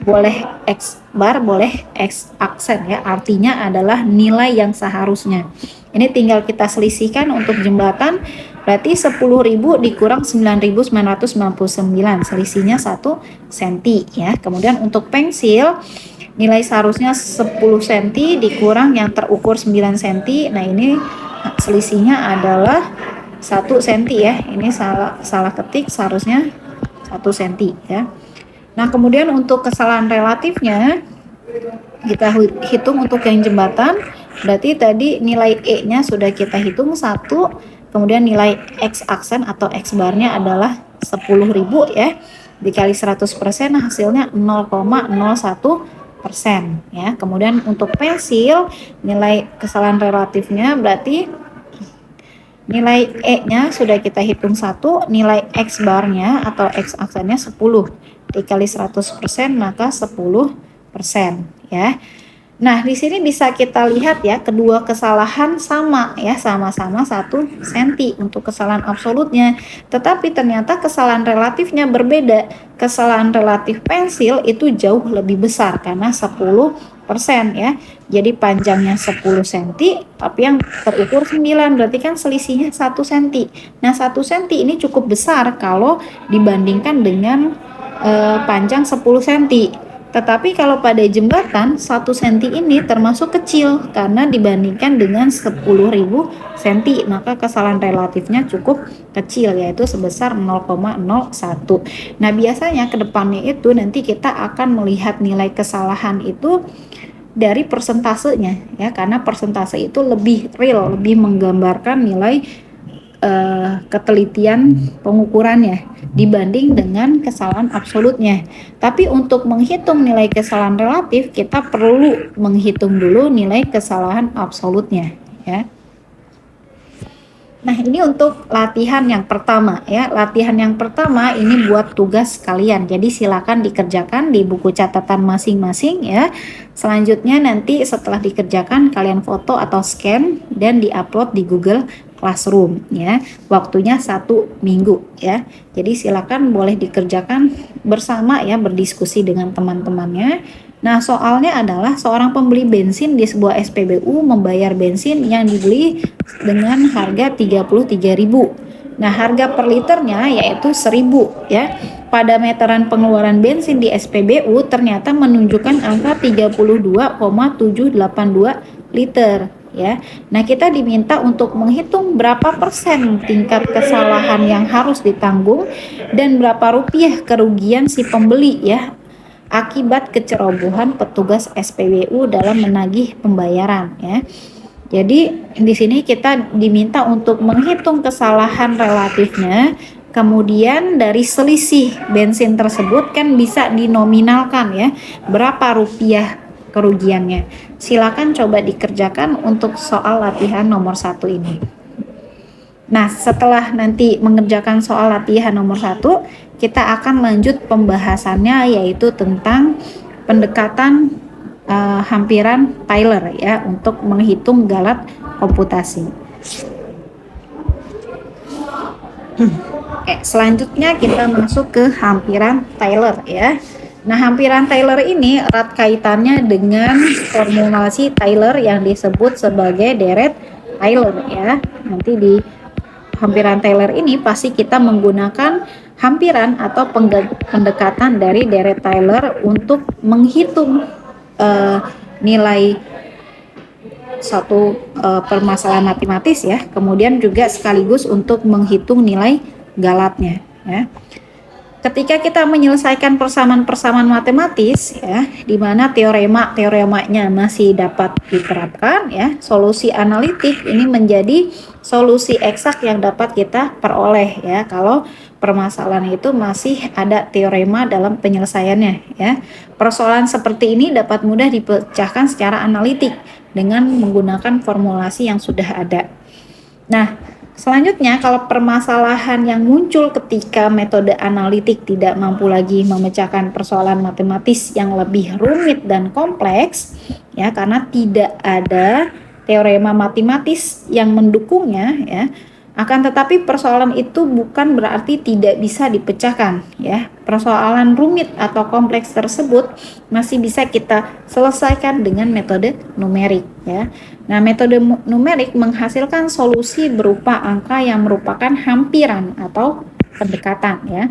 Speaker 1: boleh X bar, boleh X aksen ya, artinya adalah nilai yang seharusnya. Ini tinggal kita selisihkan untuk jembatan, berarti 10.000 dikurang 9.999, selisihnya 1 cm ya. Kemudian untuk pensil, nilai seharusnya 10 cm dikurang yang terukur 9 cm. Nah, ini selisihnya adalah 1 senti ya. Ini salah ketik, seharusnya 1 senti ya. Nah, kemudian untuk kesalahan relatifnya kita hitung untuk yang jembatan. Berarti tadi nilai E-nya sudah kita hitung 1, kemudian nilai X aksen atau X barnya adalah 10.000 ya. Dikali 100% hasilnya 0,01% ya. Kemudian untuk pensil nilai kesalahan relatifnya berarti nilai E-nya sudah kita hitung 1, nilai X barnya atau X aksennya 10. Dikali 100% maka 10% ya. Nah, di sini bisa kita lihat ya, kedua kesalahan sama ya, sama-sama 1 senti untuk kesalahan absolutnya. Tetapi ternyata kesalahan relatifnya berbeda. Kesalahan relatif pensil itu jauh lebih besar karena 10% ya. Jadi panjangnya 10 cm, tapi yang terukur 9, berarti kan selisihnya 1 cm. Nah, 1 cm ini cukup besar kalau dibandingkan dengan panjang 10 cm. Tetapi kalau pada jembatan 1 cm ini termasuk kecil karena dibandingkan dengan 10.000 cm, maka kesalahan relatifnya cukup kecil yaitu sebesar 0,01. Nah, biasanya ke depannya itu nanti kita akan melihat nilai kesalahan itu dari persentasenya ya, karena persentase itu lebih real, lebih menggambarkan nilai ketelitian pengukurannya dibanding dengan kesalahan absolutnya. Tapi untuk menghitung nilai kesalahan relatif kita perlu menghitung dulu nilai kesalahan absolutnya ya. Nah, ini untuk latihan yang pertama ya. Latihan yang pertama ini buat tugas kalian. Jadi silakan dikerjakan di buku catatan masing-masing ya. Selanjutnya nanti setelah dikerjakan kalian foto atau scan dan diupload di Google Classroom ya. Waktunya 1 minggu ya. Jadi silakan boleh dikerjakan bersama ya, berdiskusi dengan teman-temannya. Nah, soalnya adalah seorang pembeli bensin di sebuah SPBU membayar bensin yang dibeli dengan harga 33.000. Nah, harga per liternya yaitu 1.000 ya. Pada meteran pengeluaran bensin di SPBU ternyata menunjukkan angka 32,782 liter ya. Nah, kita diminta untuk menghitung berapa persen tingkat kesalahan yang harus ditanggung dan berapa rupiah kerugian si pembeli ya akibat kecerobohan petugas SPBU dalam menagih pembayaran ya. Jadi di sini kita diminta untuk menghitung kesalahan relatifnya, kemudian dari selisih bensin tersebut kan bisa dinominalkan ya, berapa rupiah kerugiannya. Silakan coba dikerjakan untuk soal latihan nomor 1 ini. Nah, setelah nanti mengerjakan soal latihan nomor 1, kita akan lanjut pembahasannya yaitu tentang pendekatan hampiran Taylor ya untuk menghitung galat komputasi. Selanjutnya kita masuk ke hampiran Taylor ya. Nah, hampiran Taylor ini erat kaitannya dengan formulasi Taylor yang disebut sebagai deret Taylor ya. Nanti di hampiran Taylor ini pasti kita menggunakan hampiran atau pendekatan dari deret Taylor untuk menghitung nilai suatu permasalahan matematis ya. Kemudian juga sekaligus untuk menghitung nilai galatnya ya. Ketika kita menyelesaikan persamaan-persamaan matematis ya, di mana teoremanya masih dapat diterapkan ya, solusi analitik ini menjadi solusi eksak yang dapat kita peroleh ya, kalau permasalahan itu masih ada teorema dalam penyelesaiannya ya. Persoalan seperti ini dapat mudah dipecahkan secara analitik dengan menggunakan formulasi yang sudah ada. Nah, selanjutnya, kalau permasalahan yang muncul ketika metode analitik tidak mampu lagi memecahkan persoalan matematis yang lebih rumit dan kompleks, ya, karena tidak ada teorema matematis yang mendukungnya, ya, akan tetapi persoalan itu bukan berarti tidak bisa dipecahkan, ya. Persoalan rumit atau kompleks tersebut masih bisa kita selesaikan dengan metode numerik, ya. Nah, metode numerik menghasilkan solusi berupa angka yang merupakan hampiran atau pendekatan ya.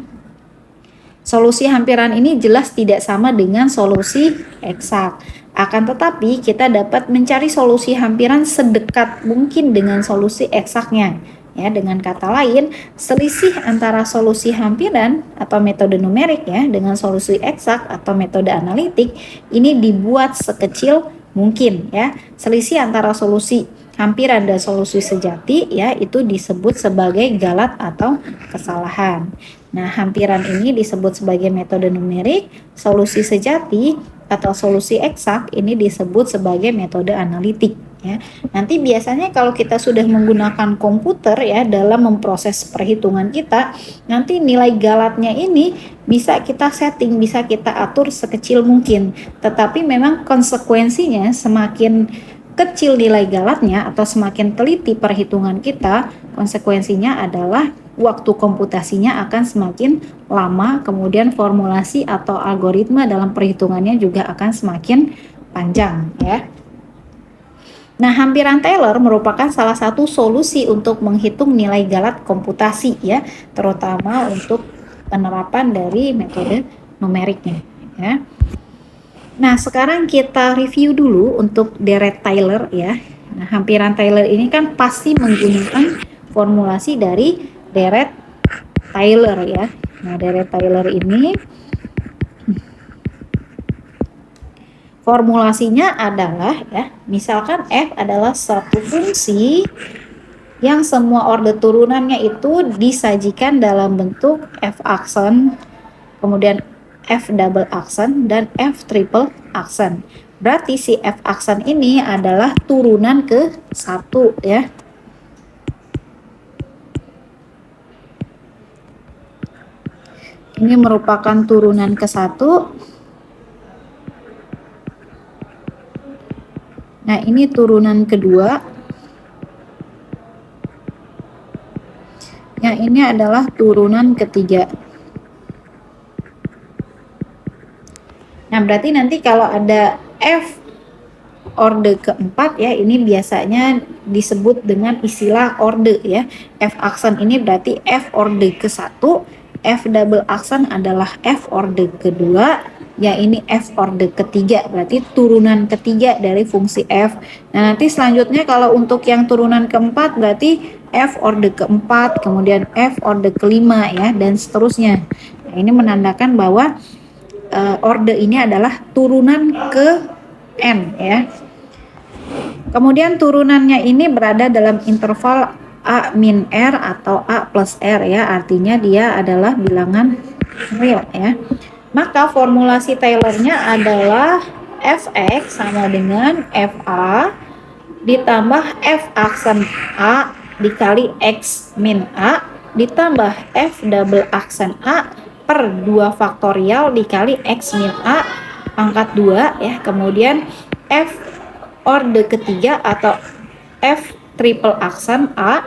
Speaker 1: Solusi hampiran ini jelas tidak sama dengan solusi eksak. Akan tetapi kita dapat mencari solusi hampiran sedekat mungkin dengan solusi eksaknya. Ya, dengan kata lain, selisih antara solusi hampiran atau metode numerik ya dengan solusi eksak atau metode analitik ini dibuat sekecil mungkin ya. Selisih antara solusi hampiran dan solusi sejati ya itu disebut sebagai galat atau kesalahan. Nah, hampiran ini disebut sebagai metode numerik, solusi sejati atau solusi eksak ini disebut sebagai metode analitik ya. Nanti biasanya kalau kita sudah menggunakan komputer ya dalam memproses perhitungan kita, nanti nilai galatnya ini bisa kita setting, bisa kita atur sekecil mungkin. Tetapi memang konsekuensinya semakin kecil nilai galatnya atau semakin teliti perhitungan kita, konsekuensinya adalah waktu komputasinya akan semakin lama, kemudian formulasi atau algoritma dalam perhitungannya juga akan semakin panjang ya. Nah, hampiran Taylor merupakan salah satu solusi untuk menghitung nilai galat komputasi ya, terutama untuk penerapan dari metode numeriknya ya. Nah, sekarang kita review dulu untuk deret Taylor ya. Nah, hampiran Taylor ini kan pasti menggunakan formulasi dari deret Taylor ya. Nah, deret Taylor ini formulasinya adalah ya, misalkan f adalah satu fungsi yang semua orde turunannya itu disajikan dalam bentuk f aksen, kemudian f double aksen dan f triple aksen. Berarti si f aksen ini adalah turunan ke 1 ya. Ini merupakan turunan ke 1. Nah, ini turunan kedua. Yang ini adalah turunan ketiga. Nah, berarti nanti kalau ada F orde keempat ya, ini biasanya disebut dengan istilah orde ya. F aksen ini berarti F orde ke-1, F double aksen adalah F orde kedua, ya ini F orde ketiga, berarti turunan ketiga dari fungsi F. Nah, nanti selanjutnya kalau untuk yang turunan keempat berarti F orde keempat, kemudian F orde kelima ya, dan seterusnya. Nah, ini menandakan bahwa orde ini adalah turunan ke N ya. Kemudian turunannya ini berada dalam interval A min R atau A plus R ya, artinya dia adalah bilangan real ya. Maka formulasi Taylor-nya adalah Fx sama dengan Fa ditambah F aksen A dikali X min A ditambah F double aksen A per 2 faktorial dikali X min A pangkat 2 ya, kemudian F orde ketiga atau F triple aksen A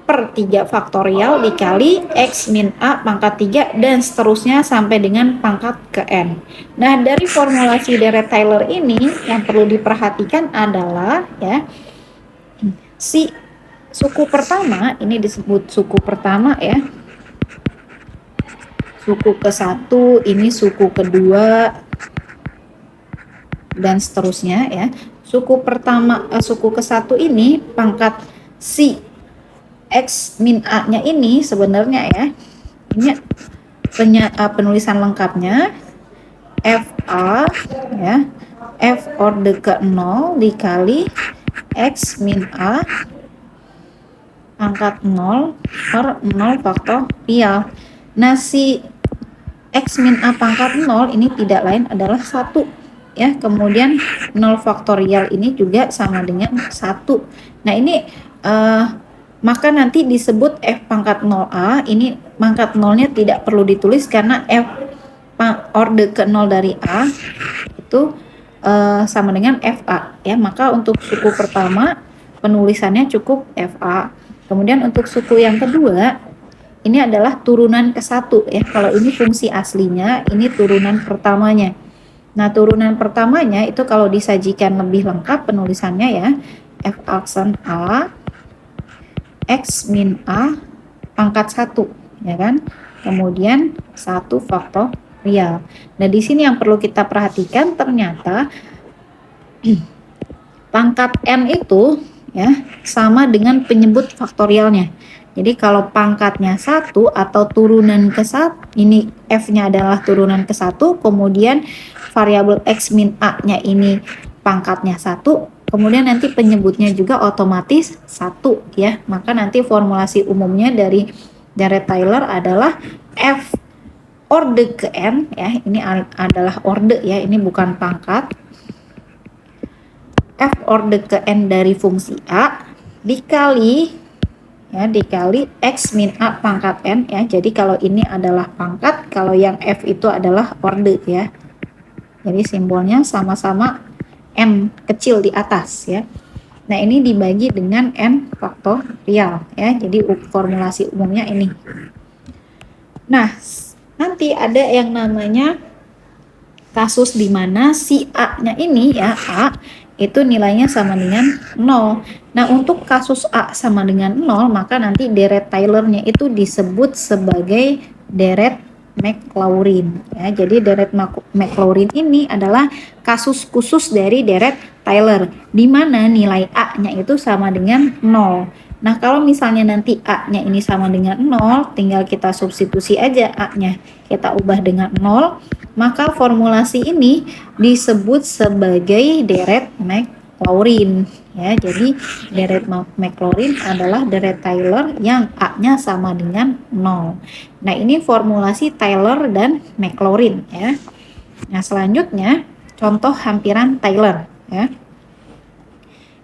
Speaker 1: per 3 faktorial dikali X min A pangkat 3 dan seterusnya sampai dengan pangkat ke N. Nah, dari formulasi deret Taylor ini yang perlu diperhatikan adalah ya, si suku pertama ini disebut suku pertama ya, suku ke-1 ini suku kedua dan seterusnya ya. Suku pertama suku ke-1 ini pangkat si X min A-nya ini sebenarnya ya, ini penulisan lengkapnya FA ya, F orde ke-0 dikali X min A pangkat 0 per 0 faktorial. Nah, si X min A pangkat 0 ini tidak lain adalah 1 ya, kemudian 0 faktorial ini juga sama dengan 1. Nah, ini maka nanti disebut F pangkat 0A, ini pangkat 0-nya tidak perlu ditulis karena F orde ke-0 dari A itu sama dengan FA ya. Maka untuk suku pertama penulisannya cukup FA. Kemudian untuk suku yang kedua ini adalah turunan ke-1 ya. Kalau ini fungsi aslinya, ini turunan pertamanya. Nah, turunan pertamanya itu kalau disajikan lebih lengkap penulisannya ya, F aksen A X min A pangkat 1 ya kan, kemudian 1 faktorial. Nah, di sini yang perlu kita perhatikan ternyata pangkat N itu ya sama dengan penyebut faktorialnya. Jadi kalau pangkatnya 1 atau turunan ke 1, ini F-nya adalah turunan ke 1, kemudian variabel X min A-nya ini pangkatnya 1, kemudian nanti penyebutnya juga otomatis 1 ya. Maka nanti formulasi umumnya dari Dirac-Taylor adalah F orde ke N ya. Ini adalah orde ya, ini bukan pangkat. F orde ke N dari fungsi A dikali X min A pangkat N ya. Jadi kalau ini adalah pangkat, kalau yang F itu adalah orde ya. Jadi simbolnya sama-sama N kecil di atas ya. Nah ini dibagi dengan N faktorial ya. Jadi formulasi umumnya ini. Nah nanti ada yang namanya kasus di mana si A-nya ini ya, A itu nilainya sama dengan 0. Nah, untuk kasus A sama dengan 0, maka nanti Dirac-Taylor-nya itu disebut sebagai Dirac-Maclaurin ya. Jadi Dirac-Maclaurin ini adalah kasus khusus dari Dirac-Taylor di mana nilai A-nya itu sama dengan 0. Nah, kalau misalnya nanti A-nya ini sama dengan 0, tinggal kita substitusi aja A-nya. Kita ubah dengan 0, maka formulasi ini disebut sebagai Dirac-Maclaurin ya. Jadi Dirac-Maclaurin adalah Dirac-Taylor yang A-nya sama dengan 0. Nah, ini formulasi Taylor dan Maclaurin ya. Nah, selanjutnya contoh hampiran Taylor ya.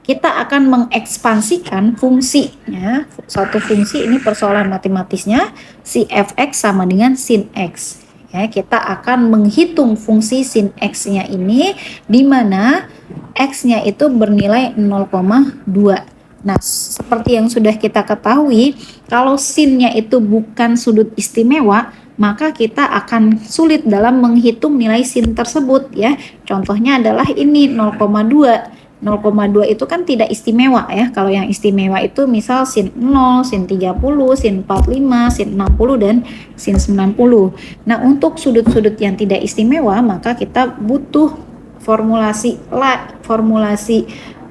Speaker 1: Kita akan mengekspansikan fungsinya. Suatu fungsi ini persoalan matematisnya si fx sama dengan sin x. Ya, kita akan menghitung fungsi sin x-nya ini di mana x-nya itu bernilai 0,2. Nah, seperti yang sudah kita ketahui, kalau sin-nya itu bukan sudut istimewa, maka kita akan sulit dalam menghitung nilai sin tersebut ya. Contohnya adalah ini 0,2. 0,2 itu kan tidak istimewa ya. Kalau yang istimewa itu misal sin 0, sin 30, sin 45, sin 60, dan sin 90. Nah, untuk sudut-sudut yang tidak istimewa, maka kita butuh formulasi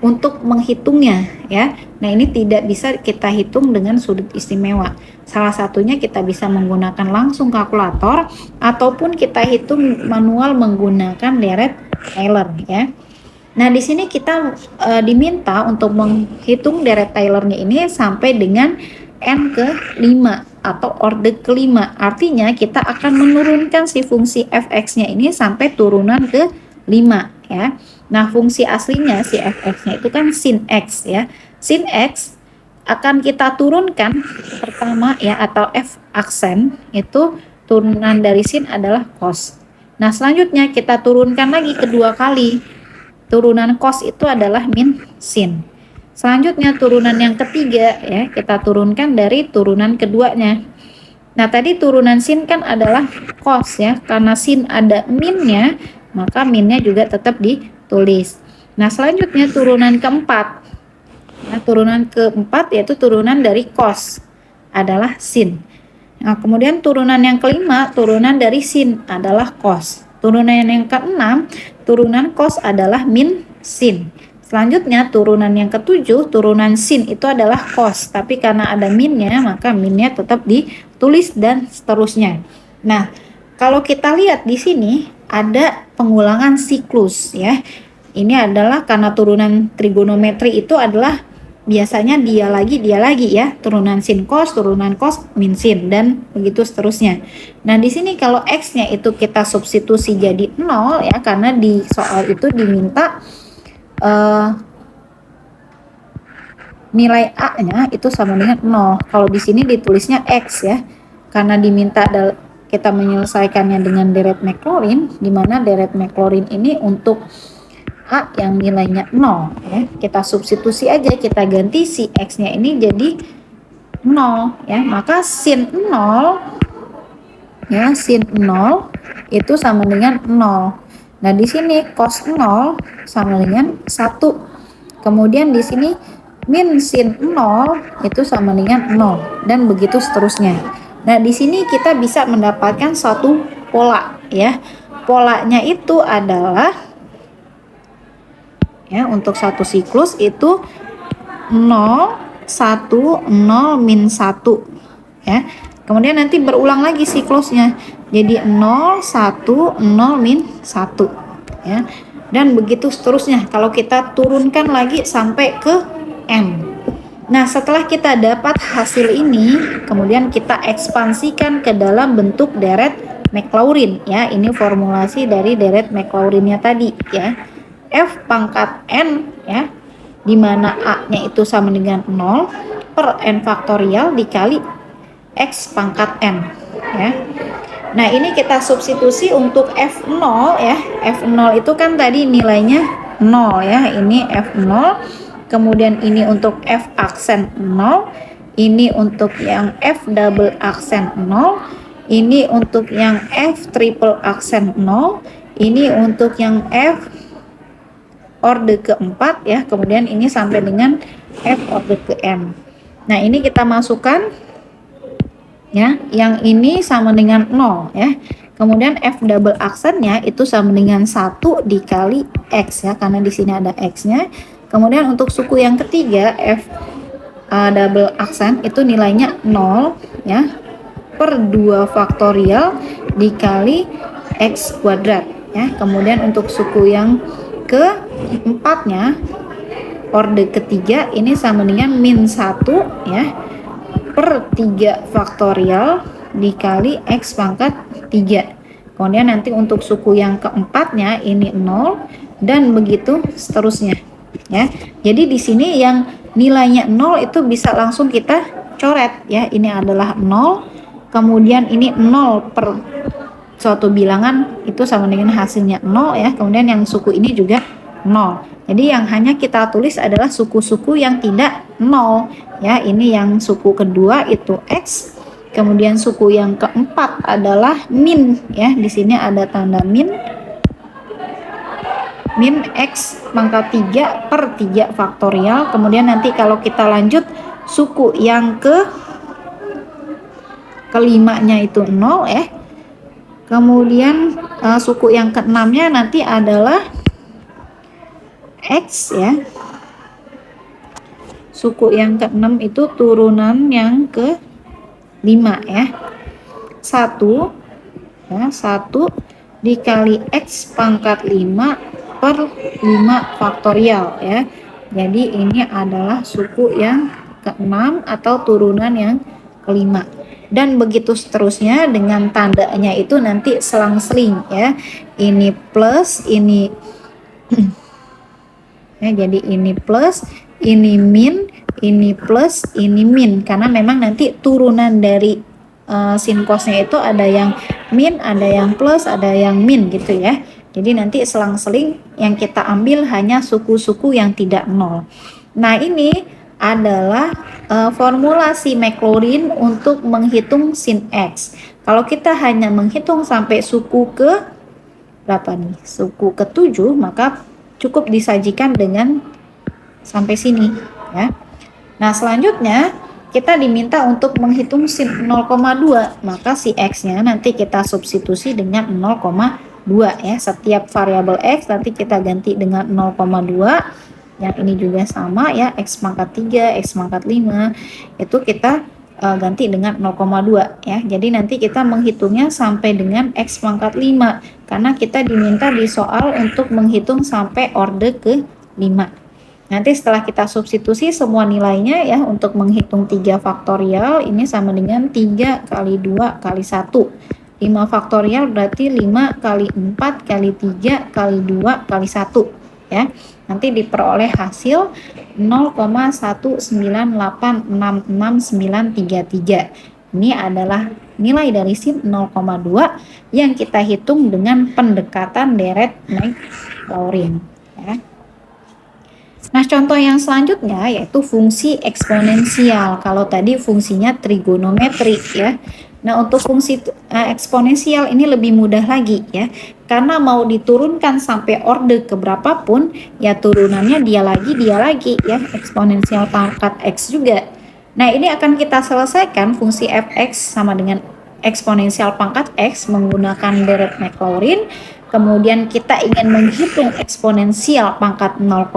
Speaker 1: untuk menghitungnya ya. Nah, ini tidak bisa kita hitung dengan sudut istimewa. Salah satunya kita bisa menggunakan langsung kalkulator ataupun kita hitung manual menggunakan Dirac-Taylor ya. Nah, di sini kita diminta untuk menghitung Dirac-Taylor-nya ini sampai dengan N ke 5 atau orde ke-5. Artinya kita akan menurunkan si fungsi fx-nya ini sampai turunan ke 5 ya. Nah, fungsi aslinya si fx-nya itu kan sin x ya. Sin x akan kita turunkan pertama ya, atau f aksen itu turunan dari sin adalah cos. Nah, selanjutnya kita turunkan lagi kedua kali. Turunan cos itu adalah min sin. Selanjutnya turunan yang ketiga ya, kita turunkan dari turunan keduanya. Nah, tadi turunan sin kan adalah cos ya, karena sin ada minnya, maka minnya juga tetap ditulis. Nah, selanjutnya turunan keempat. Nah, turunan keempat yaitu turunan dari cos adalah sin. Nah, kemudian turunan yang kelima, turunan dari sin adalah cos. Turunan yang keenam, turunan cos adalah min sin. Selanjutnya turunan yang ketujuh, turunan sin itu adalah cos, tapi karena ada minnya, maka minnya tetap ditulis dan seterusnya. Nah, kalau kita lihat di sini ada pengulangan siklus ya. Ini adalah karena turunan trigonometri itu adalah biasanya dia lagi ya, turunan sin cos, turunan cos min sin, dan begitu seterusnya. Nah, di sini kalau x-nya itu kita substitusi jadi 0 ya, karena di soal itu diminta nilai A-nya itu sama dengan 0. Kalau di sini ditulisnya x ya, karena diminta kita menyelesaikannya dengan Dirac-Maclaurin, di mana Dirac-Maclaurin ini untuk A yang nilainya 0 ya. Kita substitusi aja, kita ganti si X-nya ini jadi 0 ya. Maka sin 0 ya, sin 0 itu sama dengan 0. Nah, di sini cos 0 sama dengan 1. Kemudian di sini min sin 0 itu sama dengan 0, dan begitu seterusnya. Nah, di sini kita bisa mendapatkan satu pola ya. Polanya itu adalah ya, untuk satu siklus itu 0, 1, 0, min 1 ya. Kemudian nanti berulang lagi siklusnya. Jadi 0, 1, 0, min 1 ya. Dan begitu seterusnya kalau kita turunkan lagi sampai ke M. Nah, setelah kita dapat hasil ini, kemudian kita ekspansikan ke dalam bentuk deret Maclaurin ya. Ini formulasi dari deret Maclaurinnya tadi ya. F pangkat N ya, di mana A-nya itu sama dengan 0 per N faktorial dikali X pangkat N ya. Nah, ini kita substitusi untuk F0 ya. F0 itu kan tadi nilainya 0 ya. Ini F0. Kemudian ini untuk F aksen 0, ini untuk yang F double aksen 0, ini untuk yang F triple aksen 0, ini untuk yang F orde keempat ya, kemudian ini sampai dengan F orde ke M. Nah, ini kita masukkan ya, yang ini sama dengan 0 ya. Kemudian F double aksennya itu sama dengan 1 dikali X ya, karena di sini ada X-nya. Kemudian untuk suku yang ketiga F double aksen itu nilainya 0 ya per 2 faktorial dikali X kuadrat ya. Kemudian untuk suku yang keempatnya orde ketiga ini sama dengan min 1 ya per 3 faktorial dikali X pangkat 3. Kemudian nanti untuk suku yang keempatnya ini 0 dan begitu seterusnya ya. Jadi di sini yang nilainya 0 itu bisa langsung kita coret ya. Ini adalah 0, kemudian ini 0 per suatu bilangan itu sama dengan hasilnya 0 ya. Kemudian yang suku ini juga 0. Jadi yang hanya kita tulis adalah suku-suku yang tidak 0 ya. Ini yang suku kedua itu X. Kemudian suku yang keempat adalah min ya. Di sini ada tanda min X pangkat 3 per 3 faktorial. Kemudian nanti kalau kita lanjut suku yang kelimanya itu 0 ya. Kemudian suku yang keenamnya nanti adalah X ya. Suku yang keenam itu turunan yang ke-5 ya. 1 ya, 1 dikali X pangkat 5 per 5 faktorial ya. Jadi ini adalah suku yang ke-6 atau turunan yang ke-5. Dan begitu seterusnya dengan tandanya itu nanti selang-seling ya. Ini plus, ini ya, jadi ini plus, ini min, ini plus, ini min, karena memang nanti turunan dari sin cosnya itu ada yang min, ada yang plus, ada yang min gitu ya. Jadi nanti selang-seling yang kita ambil hanya suku-suku yang tidak 0. Nah, ini adalah formulasi Maclaurin untuk menghitung sin X. Kalau kita hanya menghitung sampai suku ke berapa nih? Suku ke-7, maka cukup disajikan dengan sampai sini ya. Nah, selanjutnya kita diminta untuk menghitung sin 0,2, maka si X-nya nanti kita substitusi dengan 0,2 ya. Setiap variabel X nanti kita ganti dengan 0,2. Yang ini juga sama ya, X pangkat 3, X pangkat 5 itu kita ganti dengan 0,2 ya. Jadi nanti kita menghitungnya sampai dengan X pangkat 5 karena kita diminta di soal untuk menghitung sampai orde ke-5. Nanti setelah kita substitusi semua nilainya ya, untuk menghitung 3 faktorial ini sama dengan 3 kali 2 kali 1. 5 faktorial berarti 5 kali 4 kali 3 kali 2 kali 1 ya. Nanti diperoleh hasil 0,1986693. Ini adalah nilai dari sin 0,2 yang kita hitung dengan pendekatan deret Maclaurin ya. Nah, contoh yang selanjutnya yaitu fungsi eksponensial. Kalau tadi fungsinya trigonometrik ya. Nah, untuk fungsi eksponensial ini lebih mudah lagi ya. Karena mau diturunkan sampai orde keberapapun, ya turunannya dia lagi ya. Eksponensial pangkat X juga. Nah, ini akan kita selesaikan fungsi fx sama dengan eksponensial pangkat X menggunakan deret Maclaurin. Kemudian kita ingin menghitung eksponensial pangkat 0,2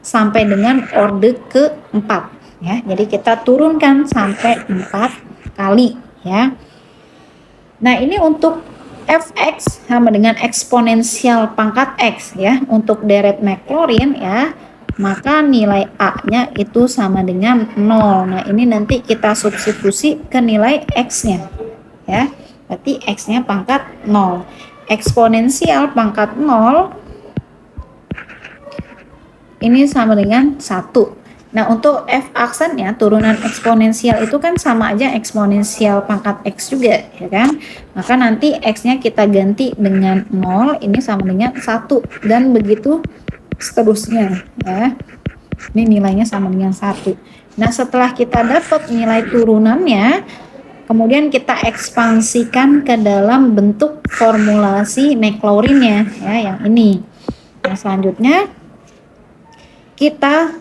Speaker 1: sampai dengan orde keempat ya. Jadi kita turunkan sampai 4 kali ya. Nah, ini untuk fx sama dengan eksponensial pangkat x ya. Untuk deret Maclaurin ya, maka nilai A-nya itu sama dengan 0. Nah, ini nanti kita substitusi ke nilai X-nya ya. Berarti X-nya pangkat 0. Eksponensial pangkat 0 ini sama dengan 1. Nah, untuk f aksennya turunan eksponensial itu kan sama aja eksponensial pangkat X juga ya kan. Maka nanti X-nya kita ganti dengan 0, ini sama dengan 1 dan begitu seterusnya ya. Ini nilainya sama dengan 1. Nah, setelah kita dapat nilai turunannya, kemudian kita ekspansikan ke dalam bentuk formulasi Maclaurin-nya ya, yang ini. Nah, selanjutnya kita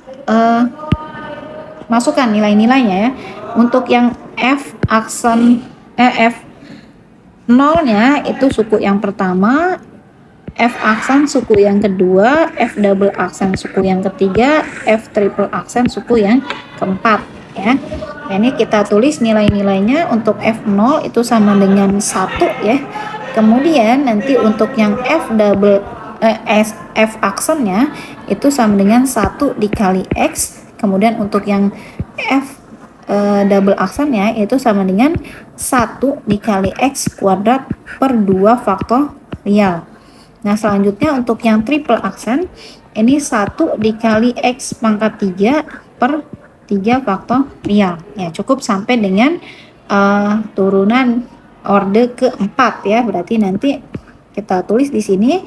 Speaker 1: masukkan nilai-nilainya ya. Untuk yang f aksen f 0-nya itu suku yang pertama, F aksen suku yang kedua, F double aksen suku yang ketiga, F triple aksen suku yang keempat ya. Nah, ini kita tulis nilai-nilainya. Untuk F0 itu sama dengan 1 ya. Kemudian nanti untuk yang F double F aksennya itu sama dengan 1 dikali X. Kemudian untuk yang F double aksennya itu sama dengan 1 dikali X kuadrat per 2 faktorial. Nah, selanjutnya untuk yang triple aksen ini 1 dikali X pangkat 3 per 3 faktorial. Ya, cukup sampai dengan turunan orde keempat ya. Berarti nanti kita tulis di sini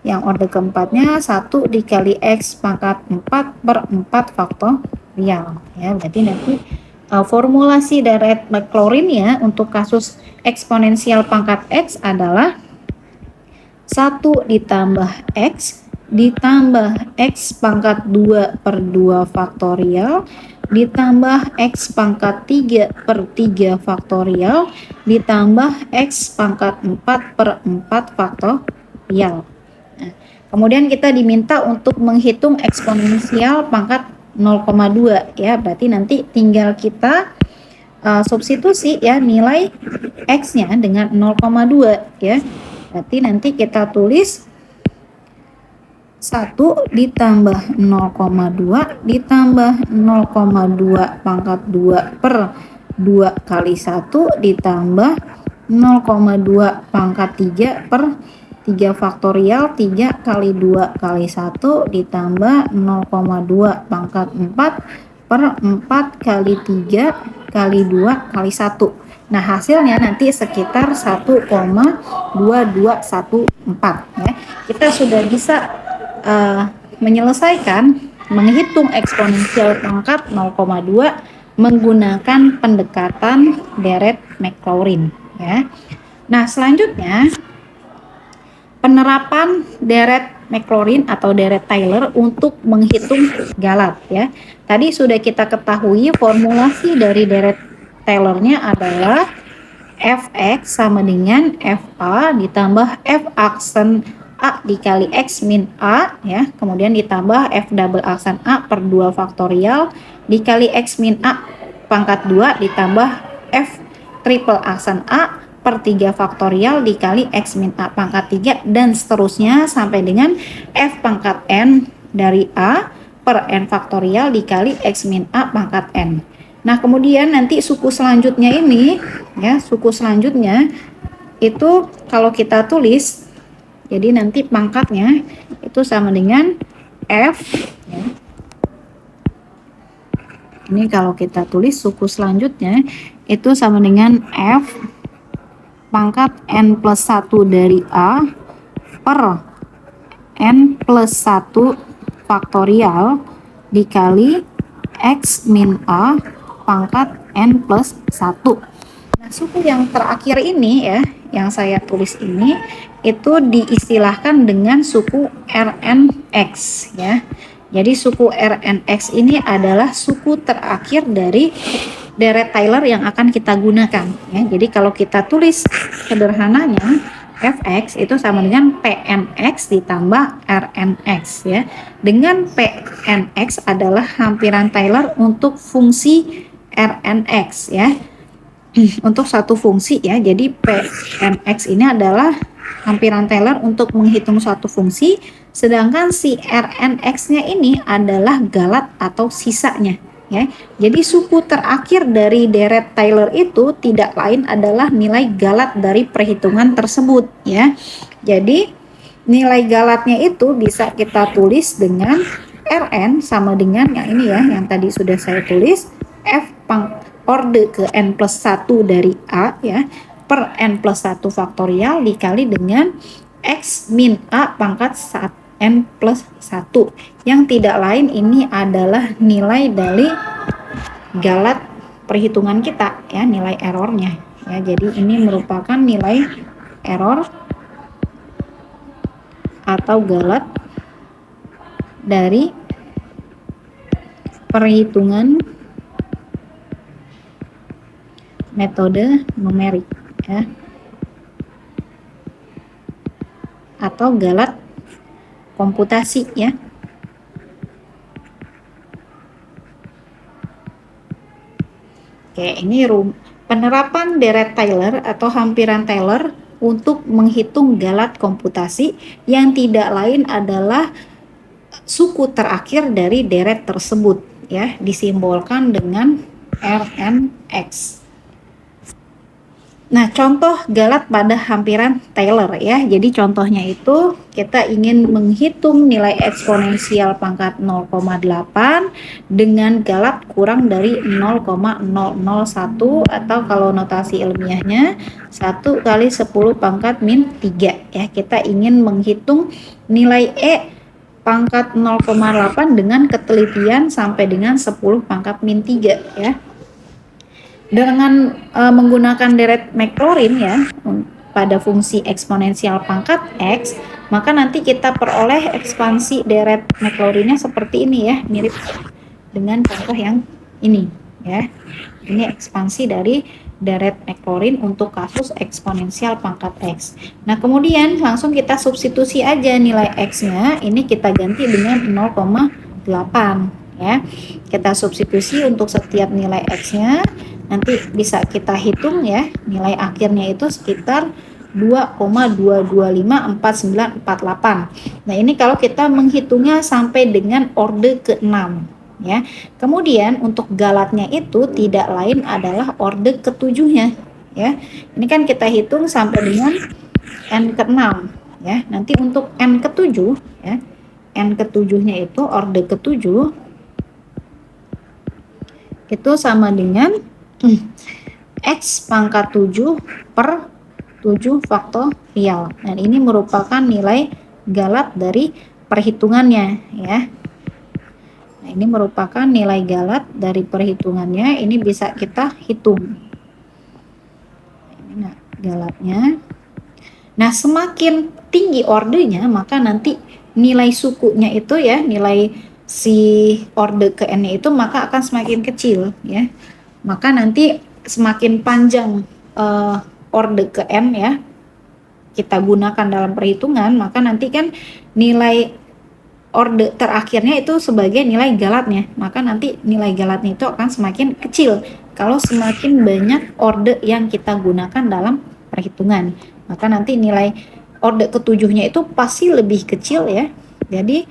Speaker 1: yang orde keempatnya 1 dikali X pangkat 4 per 4 faktorial. Ya, berarti nanti formulasi deret Maclaurin ya untuk kasus eksponensial pangkat X adalah 1 ditambah X ditambah X pangkat 2 per 2 faktorial ditambah X pangkat 3 per 3 faktorial ditambah X pangkat 4 per 4 faktorial. Nah, kemudian kita diminta untuk menghitung eksponensial pangkat 0,2 ya. Berarti nanti tinggal kita substitusi ya nilai X-nya dengan 0,2 ya. Berarti nanti kita tulis 1 ditambah 0,2 ditambah 0,2 pangkat 2 per 2 kali 1 ditambah 0,2 pangkat 3 per 3 faktorial 3 kali 2 kali 1 ditambah 0,2 pangkat 4 per 4 kali 3 kali 2 kali 1. Nah, hasilnya nanti sekitar 1,2214 ya. Kita sudah bisa menyelesaikan menghitung eksponensial pangkat 0,2 menggunakan pendekatan deret Maclaurin ya. Nah, selanjutnya penerapan deret Maclaurin atau deret Taylor untuk menghitung galat ya. Tadi sudah kita ketahui formulasi dari deret Taylornya adalah Fx sama dengan Fa ditambah F aksen A dikali X min A ya. Kemudian ditambah F double aksen A per 2 faktorial dikali X min A pangkat 2 ditambah F triple aksen A per 3 faktorial dikali X min A pangkat 3 dan seterusnya sampai dengan F pangkat N dari A per N faktorial dikali X min A pangkat N. Nah, kemudian nanti suku selanjutnya ini ya, suku selanjutnya itu kalau kita tulis, jadi nanti pangkatnya itu sama dengan F ya. Ini kalau kita tulis suku selanjutnya itu sama dengan F pangkat N plus 1 dari A per N plus 1 faktorial dikali X min A pangkat N plus 1. Nah, suku yang terakhir ini ya, yang saya tulis ini, itu diistilahkan dengan suku Rnx ya. Jadi suku Rnx ini adalah suku terakhir dari deret Taylor yang akan kita gunakan ya. Jadi kalau kita tulis sederhananya fx itu sama dengan pnx ditambah rnx ya. Dengan pnx adalah hampiran Taylor untuk fungsi rnx ya. Untuk satu fungsi ya. Jadi pnx ini adalah hampiran Taylor untuk menghitung suatu fungsi, sedangkan si rnx-nya ini adalah galat atau sisanya. Ya, jadi suku terakhir dari deret Taylor itu tidak lain adalah nilai galat dari perhitungan tersebut ya. Jadi nilai galatnya itu bisa kita tulis dengan Rn sama dengan yang ini ya, yang tadi sudah saya tulis, F orde ke N plus 1 dari A ya, per N plus 1 faktorial dikali dengan X min A pangkat 1 N plus 1 yang tidak lain ini adalah nilai dari galat perhitungan kita ya, nilai errornya ya. Jadi ini merupakan nilai error atau galat dari perhitungan metode numerik ya, atau galat komputasi ya. Oke, ini penerapan deret Taylor atau hampiran Taylor untuk menghitung galat komputasi yang tidak lain adalah suku terakhir dari deret tersebut ya, disimbolkan dengan Rnx. Nah, contoh galat pada hampiran Taylor ya. Jadi contohnya itu kita ingin menghitung nilai eksponensial pangkat 0,8 dengan galat kurang dari 0,001 atau kalau notasi ilmiahnya 1 kali 10 pangkat min 3 ya. Kita ingin menghitung nilai E pangkat 0,8 dengan ketelitian sampai dengan 10 pangkat min 3 ya. Dengan menggunakan deret Maclaurin ya pada fungsi eksponensial pangkat X, maka nanti kita peroleh ekspansi deret Maclaurinnya seperti ini ya, mirip dengan contoh yang ini ya. Ini ekspansi dari deret Maclaurin untuk kasus eksponensial pangkat X. Nah, kemudian langsung kita substitusi aja nilai X-nya, ini kita ganti dengan 0,8 ya. Kita substitusi untuk setiap nilai X-nya. Nanti bisa kita hitung ya, nilai akhirnya itu sekitar 2,2254948. Nah, ini kalau kita menghitungnya sampai dengan orde ke-6 ya. Kemudian untuk galatnya itu tidak lain adalah orde ke-7-nya ya. Ini kan kita hitung sampai dengan N ke-6 ya. Nanti untuk N ke-7 ya. N ke-7-nya itu orde ke-7 itu sama dengan X pangkat 7 per 7 faktorial. Dan ini merupakan nilai galat dari perhitungannya ya. Nah, ini merupakan nilai galat dari perhitungannya. Ini bisa kita hitung. Ini galatnya. Nah, semakin tinggi ordenya, maka nanti nilai sukunya itu ya, nilai si orde ke N itu maka akan semakin kecil ya. Maka nanti semakin panjang orde ke N ya kita gunakan dalam perhitungan, maka nanti kan nilai orde terakhirnya itu sebagai nilai galatnya, maka nanti nilai galatnya itu akan semakin kecil kalau semakin banyak orde yang kita gunakan dalam perhitungan. Maka nanti nilai orde ke-7-nya itu pasti lebih kecil ya. Jadi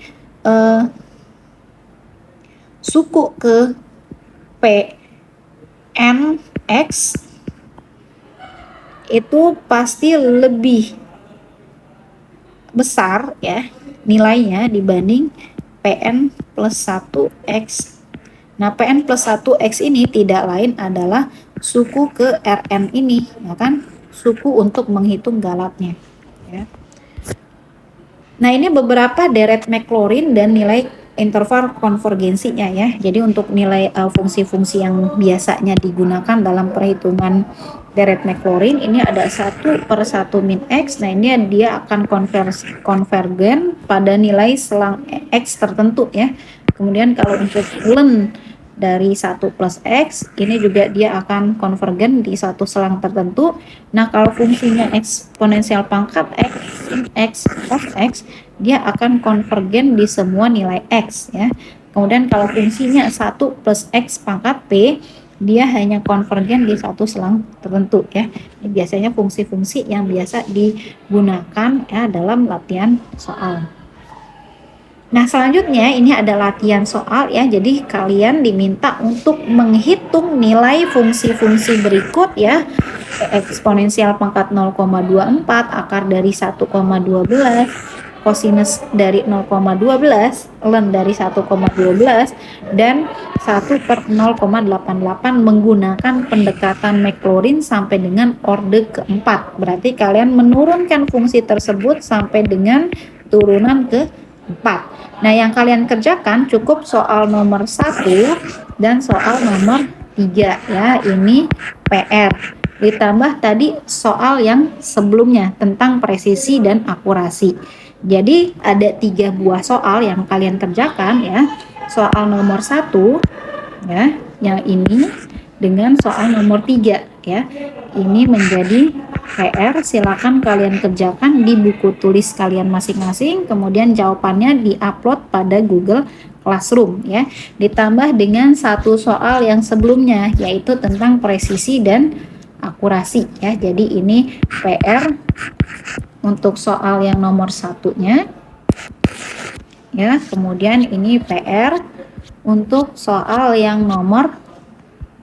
Speaker 1: suku ke P NX itu pasti lebih besar ya nilainya dibanding PN plus 1X. Nah, PN plus 1X ini tidak lain adalah suku ke RN ini, ya kan? Suku untuk menghitung galatnya ya. Nah, ini beberapa deret Maclaurin dan nilai interval konvergensinya ya. Jadi untuk nilai fungsi-fungsi yang biasanya digunakan dalam perhitungan deret Maclaurin ini ada 1/1 min X. Nah, ini dia akan konvergen pada nilai selang X tertentu ya. Kemudian kalau untuk len dari 1 plus X, ini juga dia akan konvergen di suatu selang tertentu. Nah, kalau fungsinya eksponensial pangkat X plus X, dia akan konvergen di semua nilai X ya. Kemudian kalau fungsinya 1 plus X pangkat P, dia hanya konvergen di satu selang tertentu ya. Ini biasanya fungsi-fungsi yang biasa digunakan ya dalam latihan soal. Nah, selanjutnya ini ada latihan soal ya. Jadi kalian diminta untuk menghitung nilai fungsi-fungsi berikut ya. Eksponensial pangkat 0,24, akar dari 1,12, kosinus dari 0,12, ln dari 1,12, dan 1/0,88 menggunakan pendekatan Maclaurin sampai dengan orde keempat. Berarti kalian menurunkan fungsi tersebut sampai dengan turunan ke 4. Nah, yang kalian kerjakan cukup soal nomor 1 dan soal nomor 3 ya. Ini PR. Ditambah tadi soal yang sebelumnya tentang presisi dan akurasi. Jadi ada 3 buah soal yang kalian kerjakan ya. Soal nomor 1 ya, yang ini dengan soal nomor 3 ya. Ini menjadi PR, silakan kalian kerjakan di buku tulis kalian masing-masing, kemudian jawabannya diupload pada Google Classroom ya. Ditambah dengan satu soal yang sebelumnya yaitu tentang presisi dan akurasi ya. Jadi ini PR untuk soal yang nomor satunya ya. Kemudian ini PR untuk soal yang nomor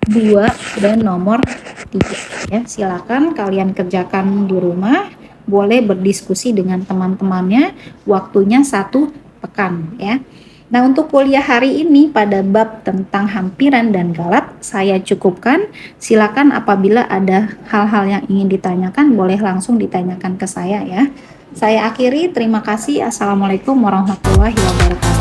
Speaker 1: 2 dan nomor 3 ya. Silakan kalian kerjakan di rumah, boleh berdiskusi dengan teman-temannya, waktunya 1 pekan ya. Nah, untuk kuliah hari ini pada bab tentang hampiran dan galat saya cukupkan. Silakan apabila ada hal-hal yang ingin ditanyakan boleh langsung ditanyakan ke saya ya. Saya akhiri, terima kasih. Assalamualaikum warahmatullahi wabarakatuh.